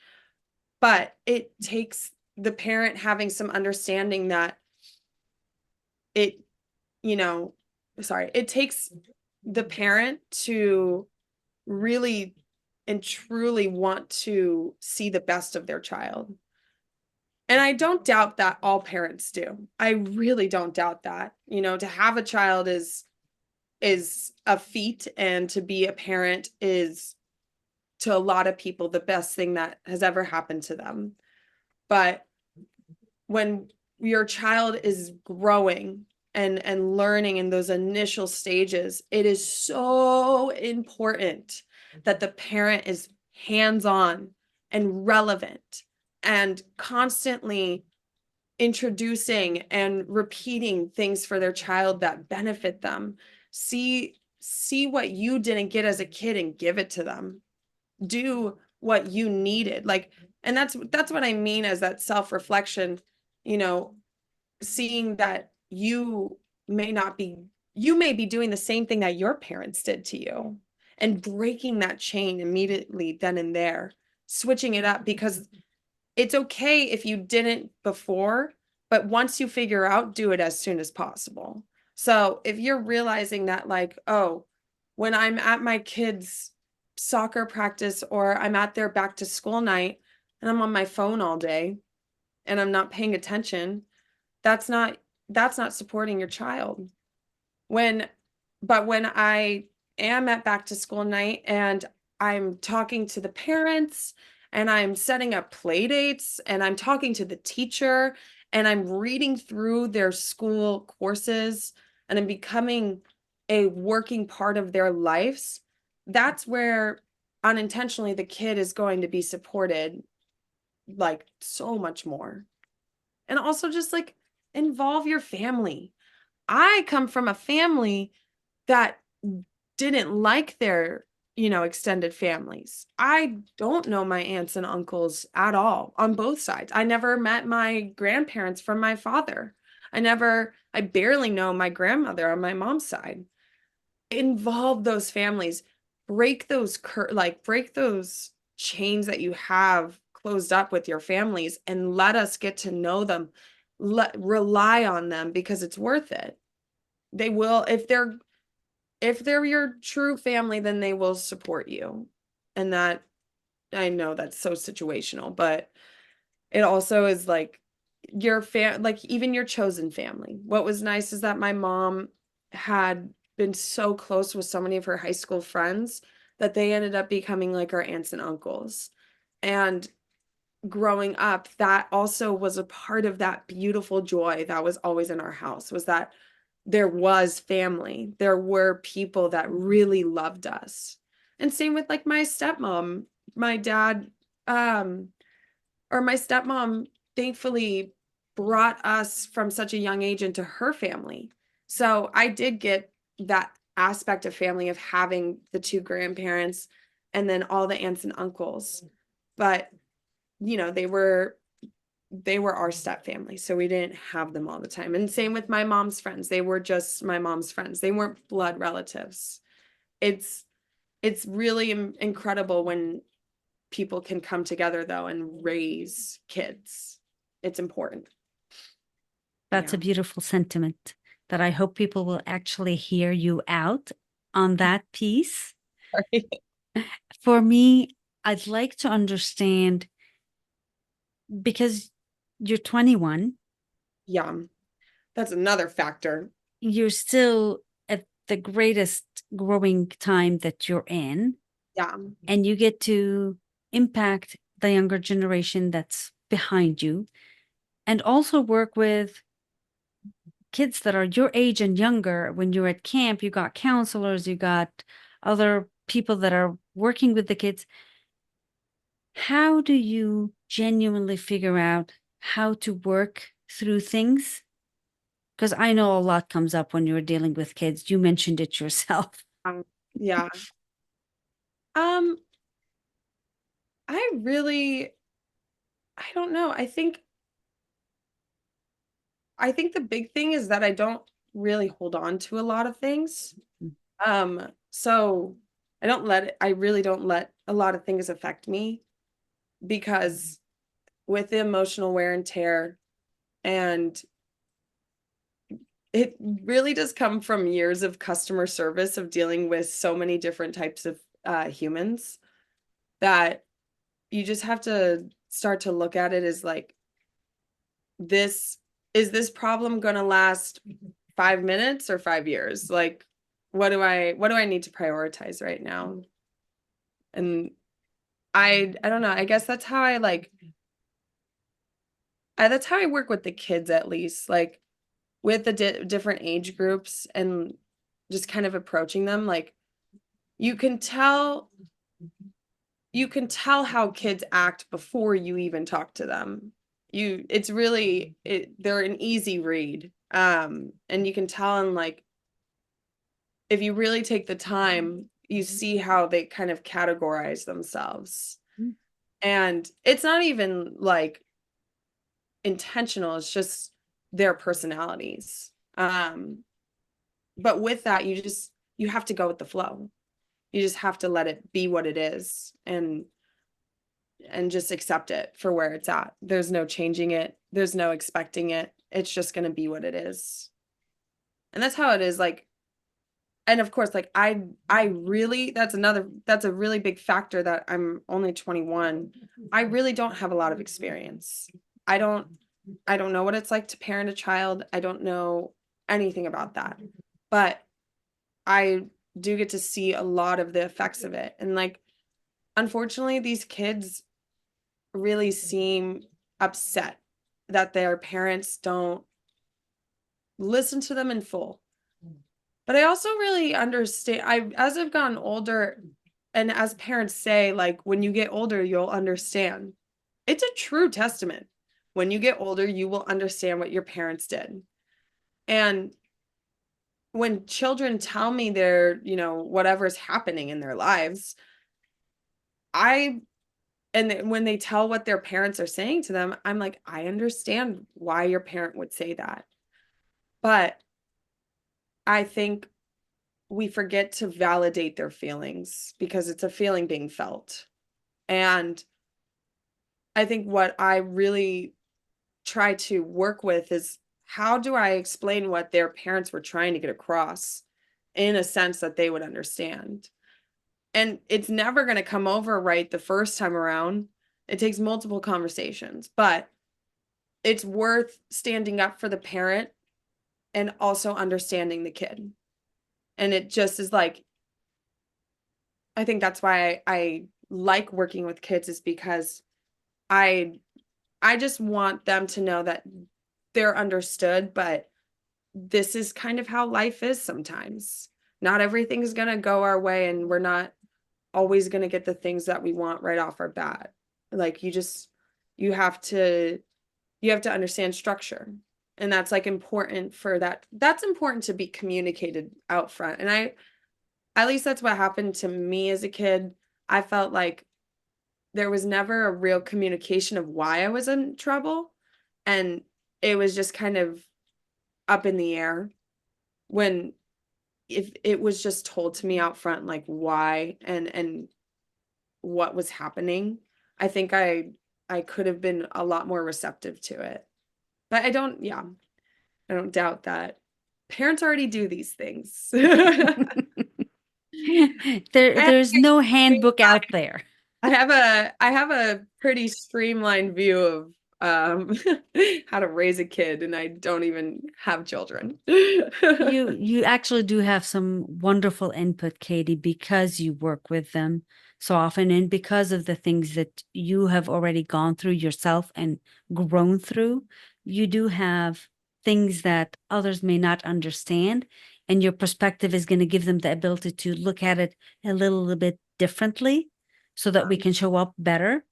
But it takes the parent having some understanding that it, you know, sorry, it takes the parent to really and truly want to see the best of their child. And I don't doubt that all parents do. I really don't doubt that. To have a child is a feat, and to be a parent is, to a lot of people, the best thing that has ever happened to them. But when your child is growing and learning in those initial stages, it is so important that the parent is hands-on and relevant and constantly introducing and repeating things for their child that benefit them. See what you didn't get as a kid and give it to them. Do what you needed. Like, and that's what I mean as that self-reflection, you know, seeing that you may be doing the same thing that your parents did to you, and breaking that chain immediately then and there, switching it up, because it's okay if you didn't before, but once you figure out, do it as soon as possible. So if you're realizing that, like, oh, when I'm at my kids' soccer practice or I'm at their back to school night and I'm on my phone all day and I'm not paying attention, that's not supporting your child. When but when I am at back to school night and I'm talking to the parents and I'm setting up play dates and I'm talking to the teacher and I'm reading through their school courses and I'm becoming a working part of their lives, that's where unintentionally the kid is going to be supported, like, so much more. And also just like involve your family. I come from a family that didn't like their, extended families. I don't know my aunts and uncles at all on both sides. I never met my grandparents from my father. I barely know my grandmother on my mom's side. Involve those families, break those chains that you have closed up with your families, and let us get to know them. Rely on them, because it's worth it. They will, if they're your true family, then they will support you. And that, I know that's so situational, but it also is like like even your chosen family. What was nice is that my mom had been so close with so many of her high school friends that they ended up becoming like our aunts and uncles. And growing up, that also was a part of that beautiful joy that was always in our house, was that there was family. There were people that really loved us. And same with like my stepmom. My dad, or my stepmom, thankfully brought us from such a young age into her family. So I did get that aspect of family, of having the two grandparents and then all the aunts and uncles. But they were our step family, so we didn't have them all the time. And same with my mom's friends. They were just my mom's friends. They weren't blood relatives. It's really incredible when people can come together though and raise kids. It's important. That's Yeah. a beautiful sentiment that I hope people will actually hear you out on that piece. For me, I'd like to understand, because you're 21, Yeah. That's another factor. you're still at the greatest growing time that you're in, Yeah. and you get to impact the younger generation that's behind you, and also work with kids that are your age and younger. When you're at camp, you got counselors, you got other people that are working with the kids. How do you genuinely figure out how to work through things? Because I know a lot comes up when you're dealing with kids. You mentioned it yourself. Yeah. Um, I really, I don't know. I think the big thing is that I don't really hold on to a lot of things. So I really don't let a lot of things affect me, because with the emotional wear and tear, and it really does come from years of customer service, of dealing with so many different types of humans, that you just have to start to look at it as like, this is this problem going to last 5 minutes or 5 years? Like, what do I need to prioritize right now? And I don't know. I guess that's how I work with the kids, at least, like with the different age groups, and just kind of approaching them. Like, you can tell you can tell how kids act before you even talk to them. They're an easy read. And you can tell, and like, if you really take the time, you see how they kind of categorize themselves. And it's not even like intentional, it's just their personalities. But with that, you have to go with the flow. You just have to let it be what it is, and just accept it for where it's at. There's no changing it. There's no expecting it. It's just going to be what it is. And that's how it is. Like, and of course, like I really, that's a really big factor, that I'm only 21. I really don't have a lot of experience. I don't I don't know what it's like to parent a child. I don't know anything about that. But I do get to see a lot of the effects of it. And like, unfortunately, these kids really seem upset that their parents don't listen to them in full. But I also really understand, as I've gotten older, and as parents say, like, when you get older, you'll understand. It's a true testament. When you get older, you will understand what your parents did. And when children tell me their, whatever's happening in their lives, I and when they tell what their parents are saying to them, I'm like, I understand why your parent would say that. But I think we forget to validate their feelings because it's a feeling being felt. And I think what I really try to work with is, how do I explain what their parents were trying to get across in a sense that they would understand? And it's never going to come over right the first time around. It takes multiple conversations, but it's worth standing up for the parent and also understanding the kid. And it just is like, I think that's why I like working with kids, is because I I just want them to know that they're understood, but this is kind of how life is sometimes. Not everything's going to go our way, and we're not always going to get the things that we want right off our bat. Like, you have to understand structure. And that's like important for that. That's important to be communicated out front. And at least that's what happened to me as a kid. I felt like there was never a real communication of why I was in trouble. And it was just kind of up in the air, when if it was just told to me out front, like why and what was happening, I think I could have been a lot more receptive to it. But I don't doubt that parents already do these things. And There's no handbook out there. I have a pretty streamlined view of how to raise a kid, and I don't even have children. You actually do have some wonderful input, Katie, because you work with them so often and because of the things that you have already gone through yourself and grown through. You do have things that others may not understand, and your perspective is going to give them the ability to look at it a little bit differently so that we can show up better.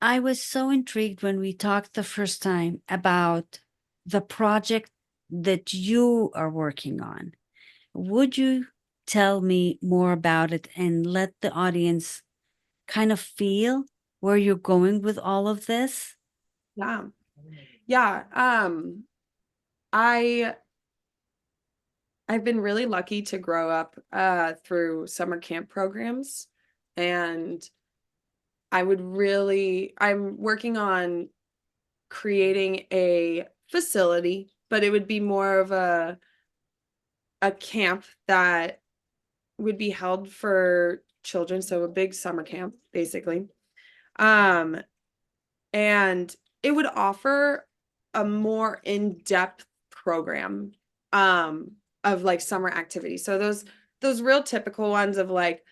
I was so intrigued when we talked the first time about the project that you are working on. Would you tell me more about it and let the audience kind of feel where you're going with all of this? Yeah. Yeah. I I've been really lucky to grow up through summer camp programs, and I'm working on creating a facility, but it would be more of a camp that would be held for children, so a big summer camp basically. Um and it would offer a more in-depth program of like summer activities. So those real typical ones of like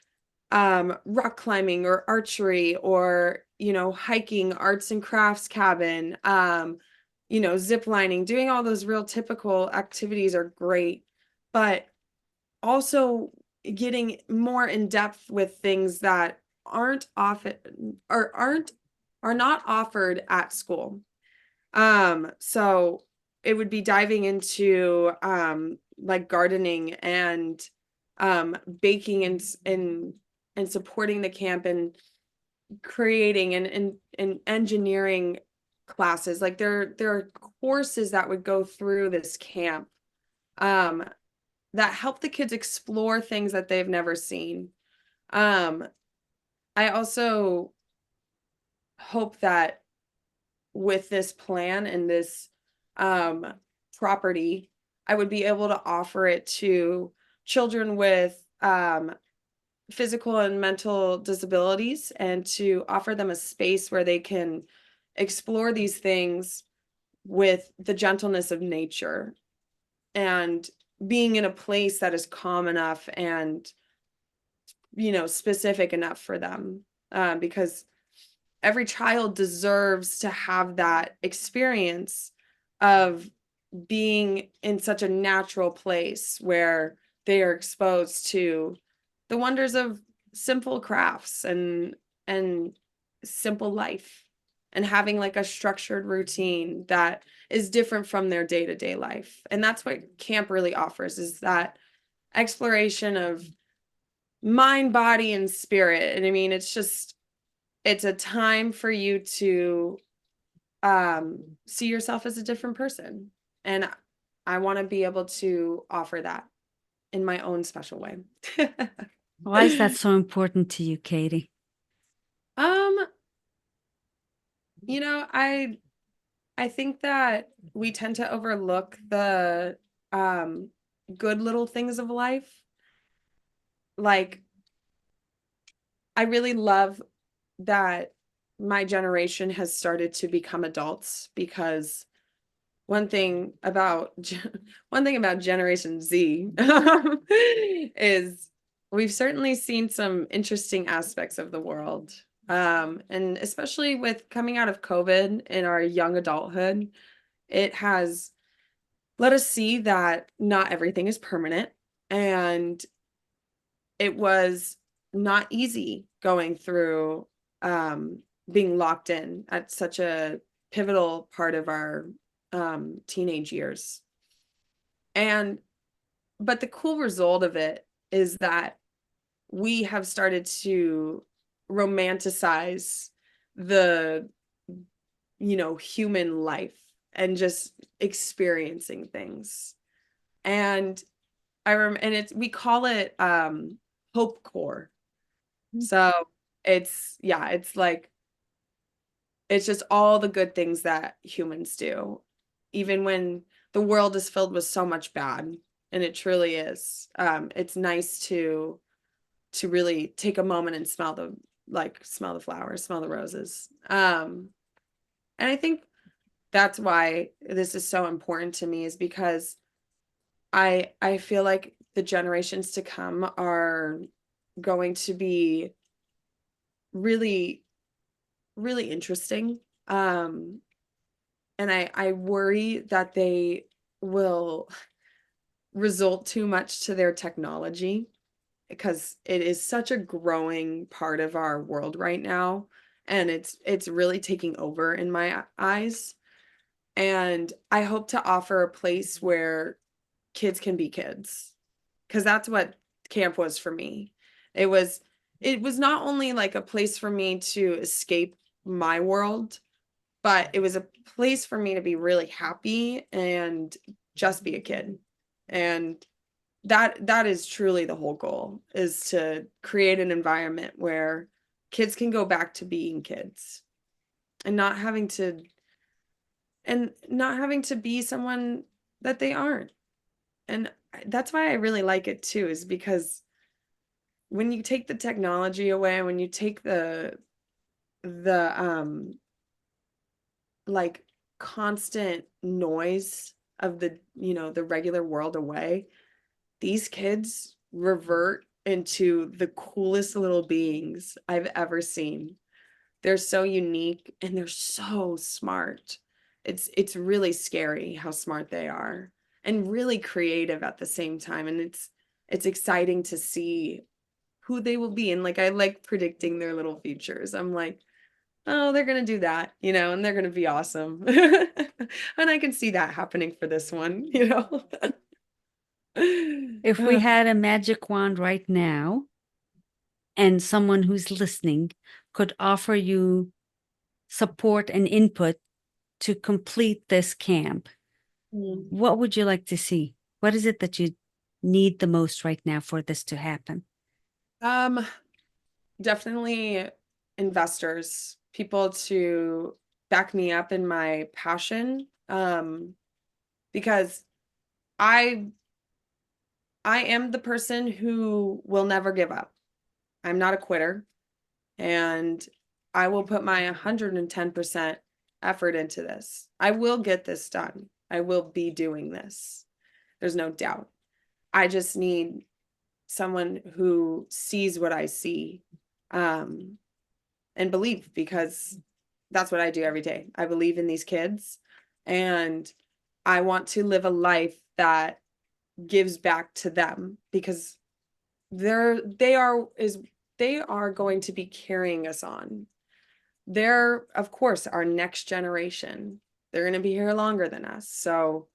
rock climbing or archery, or hiking, arts and crafts cabin, zip lining, doing all those real typical activities are great, but also getting more in depth with things that aren't often or aren't are not offered at school. So it would be diving into like gardening and baking and supporting the camp, and creating and engineering classes. Like there are courses that would go through this camp um that help the kids explore things that they've never seen. Um, I also hope that with this plan and this um, property, I would be able to offer it to children with physical and mental disabilities, and to offer them a space where they can explore these things with the gentleness of nature, and being in a place that is calm enough and specific enough for them, because every child deserves to have that experience of being in such a natural place where they are exposed to the wonders of simple crafts and simple life. and having like a structured routine that is different from their day-to-day life. And that's what camp really offers, is that exploration of mind, body, and spirit. And I mean, it's a time for you to see yourself as a different person. And I want to be able to offer that in my own special way. Why is that so important to you, Katie? Um, I think that we tend to overlook the um good little things of life. Like, I really love that my generation has started to become adults, because one thing about one thing about Generation Z is we've certainly seen some interesting aspects of the world. And especially with coming out of COVID in our young adulthood, it has let us see that not everything is permanent, and it was not easy going through being locked in at such a pivotal part of our teenage years. And but the cool result of it is that we have started to romanticize the human life and just experiencing things. And and it's we call it hope core. So it's like it's just all the good things that humans do, even when the world is filled with so much bad, and it truly is. It's nice to really take a moment and smell the flowers, smell the roses. And I think that's why this is so important to me, is because I feel like the generations to come are going to be really, really interesting. And I worry that they will result too much to their technology, because it is such a growing part of our world right now, and it's really taking over in my eyes. And I hope to offer a place where kids can be kids, because that's what camp was for me. It was not only like a place for me to escape my world, but it was a place for me to be really happy and just be a kid. And that is truly the whole goal, is to create an environment where kids can go back to being kids, and not having to be someone that they aren't. And that's why I really like it too, is because when you take the technology away, when you take the like constant noise of the regular world away, these kids revert into the coolest little beings I've ever seen. They're so unique and they're so smart. It's really scary how smart they are, and really creative at the same time. And it's exciting to see who they will be. And like, I like predicting their little futures. I'm like, oh, they're gonna do that, and they're gonna be awesome. And I can see that happening for this one. If we had a magic wand right now and someone who's listening could offer you support and input to complete this camp, Mm. what would you like to see? What is it that you need the most right now for this to happen? Um, Definitely investors, people to back me up in my passion. Because I I am the person who will never give up. I'm not a quitter, and I will put my 110% effort into this. I will get this done. I will be doing this. There's no doubt. I just need someone who sees what I see, um, and believe, because that's what I do every day. I believe in these kids, and I want to live a life that gives back to them, because they are going to be carrying us on. they're, of course, our next generation. They're going to be here longer than us. So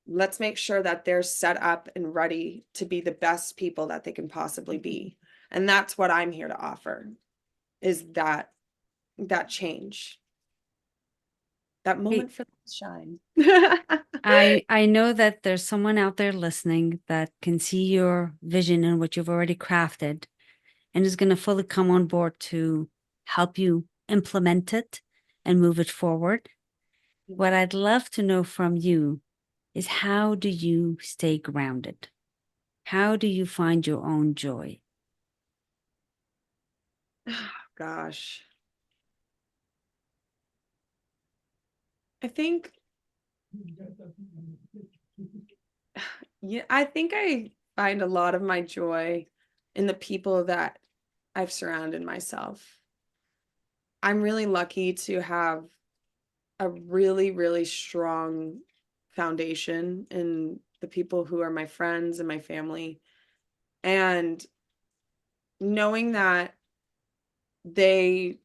let's make sure that they're set up and ready to be the best people that they can possibly be. And that's what I'm here to offer, is that change, that Hey, moment for the shine. I know that there's someone out there listening that can see your vision and what you've already crafted and is going to fully come on board to help you implement it and move it forward. What I'd love to know from you is, how do you stay grounded? How do you find your own joy? Gosh, I think, yeah, I think I find a lot of my joy in the people that I've surrounded myself. I'm really lucky to have a really, really strong foundation in the people who are my friends and my family. And knowing that they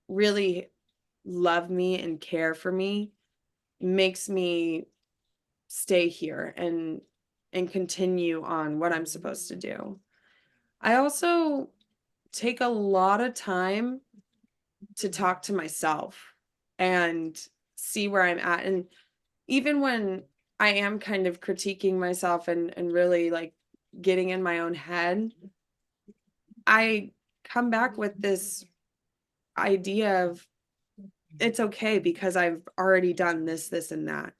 really love me and care for me makes me stay here and continue on what I'm supposed to do. I also take a lot of time to talk to myself and see where I'm at. And even when I am kind of critiquing myself and really like getting in my own head, I come back with this idea of it's okay because I've already done this, this, and that.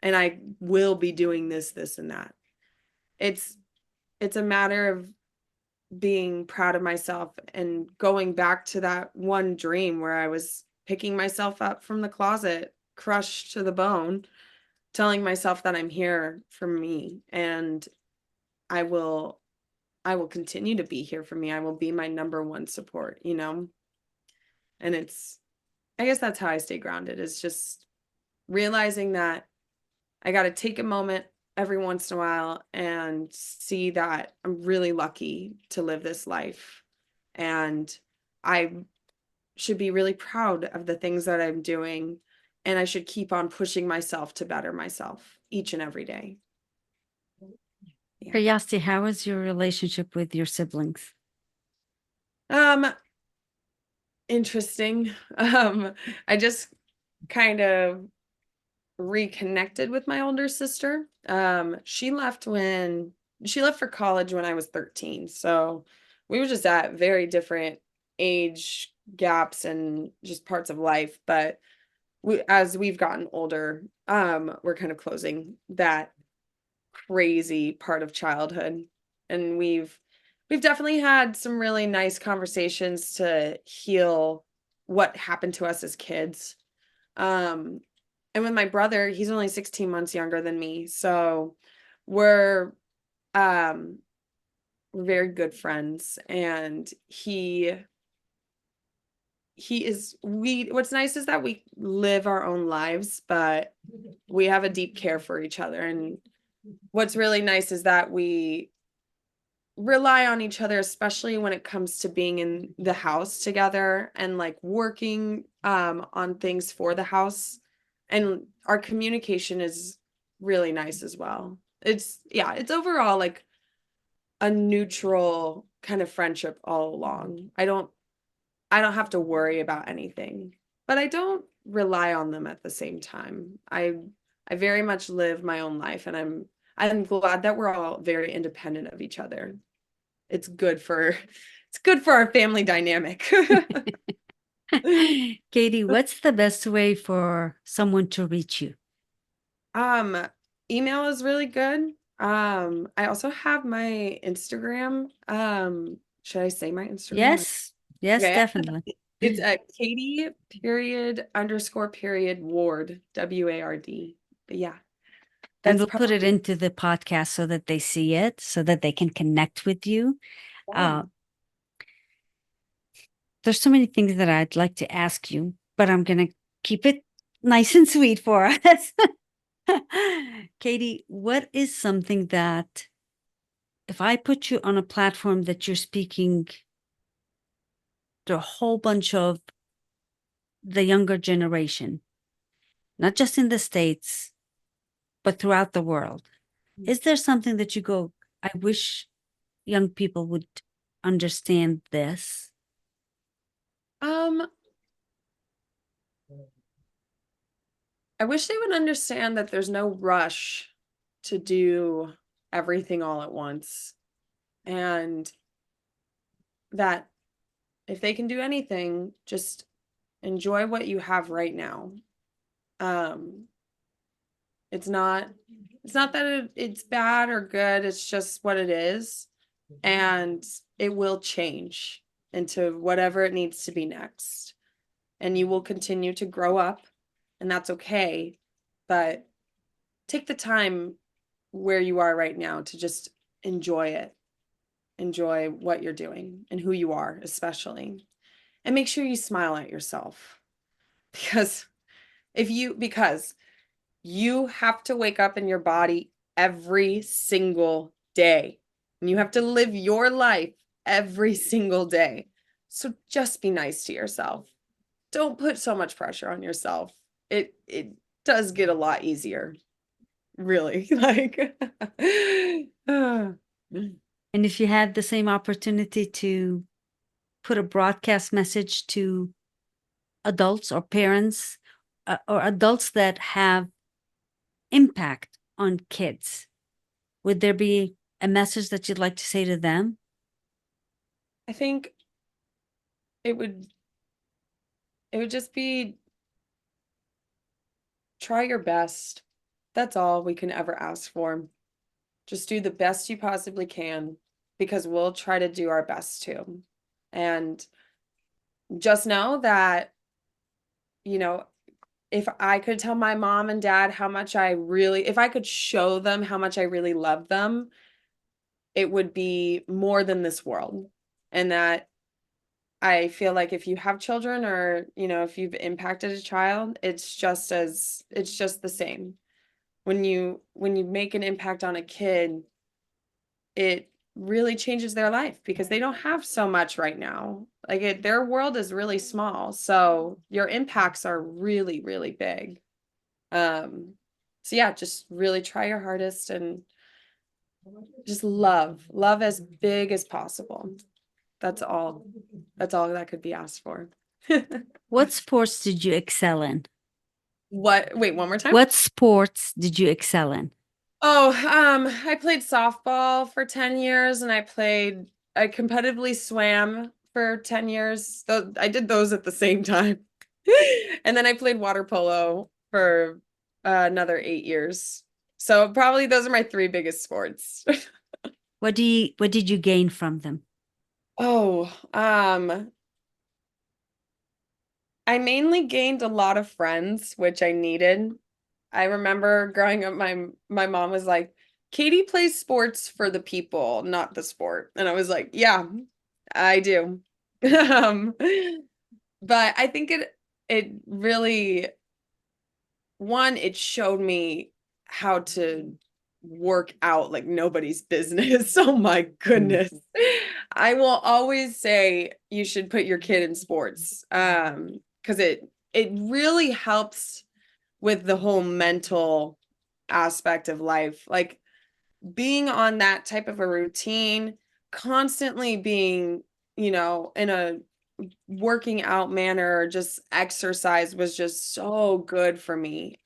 And I will be doing this, this, and that. It's it's a matter of being proud of myself and going back to that one dream where I was picking myself up from the closet, crushed to the bone, telling myself that I'm here for me and I will I will continue to be here for me. I will be my number one support, you know? And it's I guess that's how I stay grounded, is just realizing that I got to take a moment every once in a while and see that I'm really lucky to live this life. And I should be really proud of the things that I'm doing. And I should keep on pushing myself to better myself each and every day. Yeah. Curiosity, how is your relationship with your siblings? Um, Interesting. I just kind of reconnected with my older sister. She left for college when I was 13. So we were just at very different age gaps and just parts of life. But as we've gotten older, we're kind of closing that crazy part of childhood. And we've definitely had some really nice conversations to heal what happened to us as kids. Um, and with my brother, he's only 16 months younger than me. So we're um we're very good friends and he is we what's nice is that we live our own lives, but we have a deep care for each other. And what's really nice is that we rely on each other, especially when it comes to being in the house together and like working on things for the house. And our communication is really nice as well. It's yeah, it's overall like a neutral kind of friendship all along. I don't have to worry about anything, but I don't rely on them at the same time. I very much live my own life and I'm glad that we're all very independent of each other. It's good for it's good for our family dynamic. Katie, what's the best way for someone to reach you? Um, Email is really good. I also have my Instagram. Should I say my Instagram? Yes, yes, Okay. definitely. It's a Katie period underscore period Ward, WARD. But yeah, And that's we'll put it probably into the podcast so that they see it, so that they can connect with you. yeah. Uh, there's so many things that I'd like to ask you, but I'm going to keep it nice and sweet for us. Katie, what is something that, if I put you on a platform that you're speaking to a whole bunch of the younger generation, not just in the States, but throughout the world? Is there something that you go, I wish young people would understand this? Um, I wish they would understand that there's no rush to do everything all at once. And that if they can do anything, just enjoy what you have right now. Um, it's not that it's bad or good, it's just what it is. And it will change into whatever it needs to be next. And you will continue to grow up, and that's okay. But take the time where you are right now to just enjoy it. Enjoy what you're doing and who you are, especially. And make sure you smile at yourself. Because because you have to wake up in your body every single day. And you have to live your life every single day. So just be nice to yourself. Don't put so much pressure on yourself. It does get a lot easier. Really. Like And if you had the same opportunity to put a broadcast message to adults or parents or adults that have impact on kids, would there be a message that you'd like to say to them? I think it would just be try your best. That's all we can ever ask for. Just do the best you possibly can, because we'll try to do our best too. And just know that, if I could tell my mom and dad how much if I could show them how much I really love them, it would be more than this world. And that I feel like if you have children, or, if you've impacted a child, it's just the same. When you make an impact on a kid, it really changes their life, because they don't have so much right now. Like their world is really small. So your impacts are really, really big. So yeah, just really try your hardest and just love as big as possible. That's all. That's all that could be asked for. What sports did you excel in? What? Wait, one more time. What sports did you excel in? Oh, I played softball for 10 years, and I competitively swam for 10 years. So I did those at the same time. And then I played water polo for another 8 years. So probably those are my three biggest sports. What did you gain from them? Oh, I mainly gained a lot of friends, which I needed. I remember growing up, my mom was like, Katie plays sports for the people, not the sport. And I was like, yeah, I do. Um, but I think it really, one, it showed me how to work out like nobody's business. Oh my goodness. I will always say you should put your kid in sports. Because it really helps with the whole mental aspect of life. Like being on that type of a routine, constantly being, in a working out manner, or just exercise was just so good for me.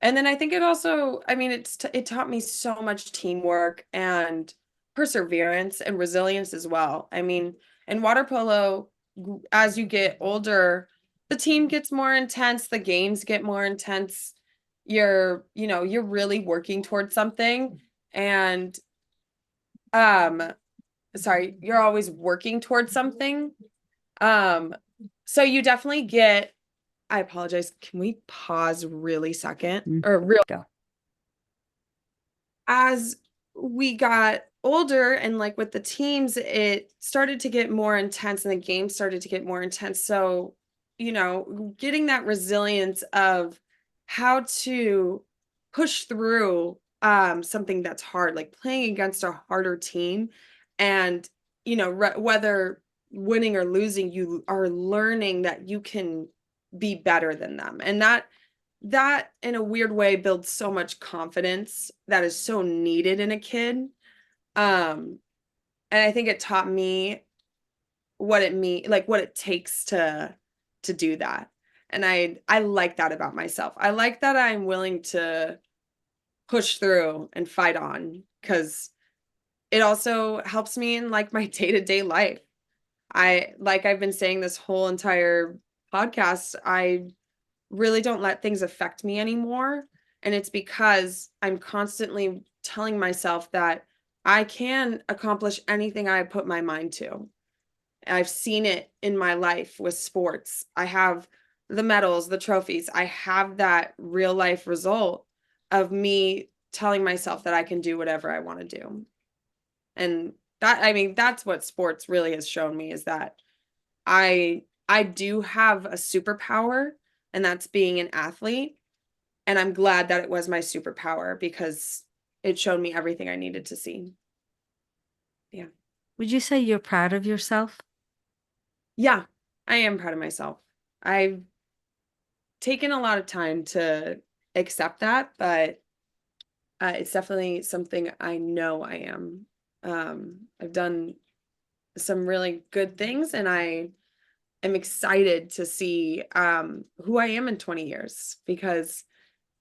And then I think it also, I mean, it taught me so much teamwork and perseverance and resilience as well. I mean, in water polo, as you get older, the team gets more intense, the games get more intense. You're really working towards something. And um, sorry, you're always working towards something. Um, so you definitely get, I apologize. Can we pause really second, or real? Go. As we got older, and like with the teams, it started to get more intense, and the game started to get more intense. So, getting that resilience of how to push through something that's hard, like playing against a harder team, and whether winning or losing, you are learning that you can be better than them. And that in a weird way builds so much confidence that is so needed in a kid. And I think it taught me what it takes to do that. And I like that about myself. I like that I'm willing to push through and fight on, because it also helps me in like my day-to-day life. Like I've been saying this whole entire podcast, I really don't let things affect me anymore. And it's because I'm constantly telling myself that I can accomplish anything I put my mind to. I've seen it in my life with sports. I have the medals, the trophies. I have that real life result of me telling myself that I can do whatever I want to do. And I mean, that's what sports really has shown me, is that I do have a superpower, and that's being an athlete. And I'm glad that it was my superpower, because it showed me everything I needed to see. Yeah. Would you say you're proud of yourself? Yeah, I am proud of myself. I've taken a lot of time to accept that, but it's definitely something I know I am. I've done some really good things, and I am excited to see who I am in 20 years, because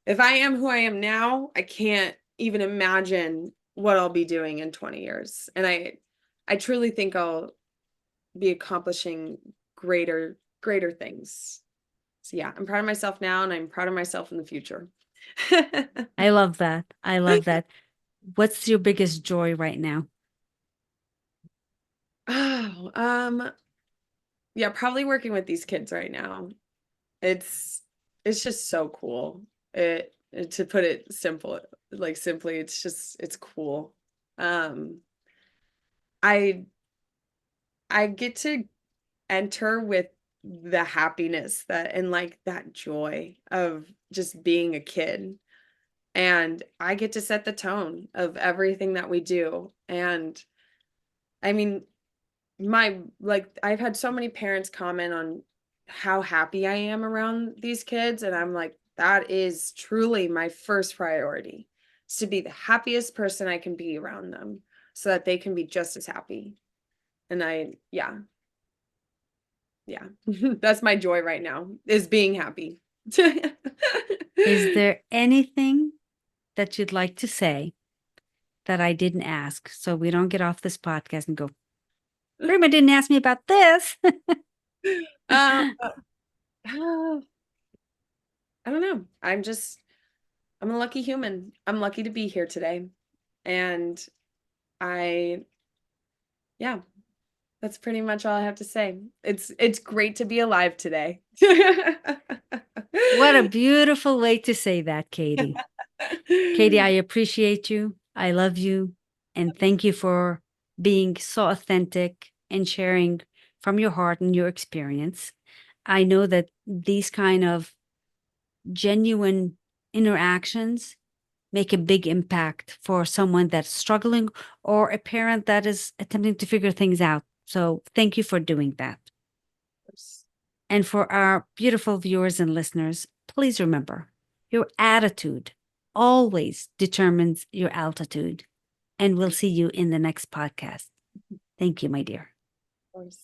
if I am who I am now, I can't even imagine what I'll be doing in 20 years. And I truly think I'll be accomplishing greater things. So yeah, I'm proud of myself now, and I'm proud of myself in the future. I love that. I love that. What's your biggest joy right now? Oh, yeah, probably working with these kids right now. It's it's just so cool. To put it simply, it's cool. Um, I I get to enter with the happiness that and like that joy of just being a kid. And I get to set the tone of everything that we do. And I mean, I've had so many parents comment on how happy I am around these kids, and I'm like, that is truly my first priority, is to be the happiest person I can be around them, so that they can be just as happy. And yeah, that's my joy right now, is being happy. Is there anything that you'd like to say that I didn't ask, so we don't get off this podcast and go, Rima didn't ask me about this? uh, I don't know. I'm a lucky human. I'm lucky to be here today. And I, yeah, that's pretty much all I have to say. It's great to be alive today. What a beautiful way to say that, Katie. Katie, I appreciate you. I love you. And thank you for being so authentic and sharing from your heart and your experience. I know that these kind of genuine interactions make a big impact for someone that's struggling or a parent that is attempting to figure things out. So thank you for doing that. And for our beautiful viewers and listeners, please remember, your attitude always determines your altitude. And we'll see you in the next podcast. Thank you, my dear. Of course.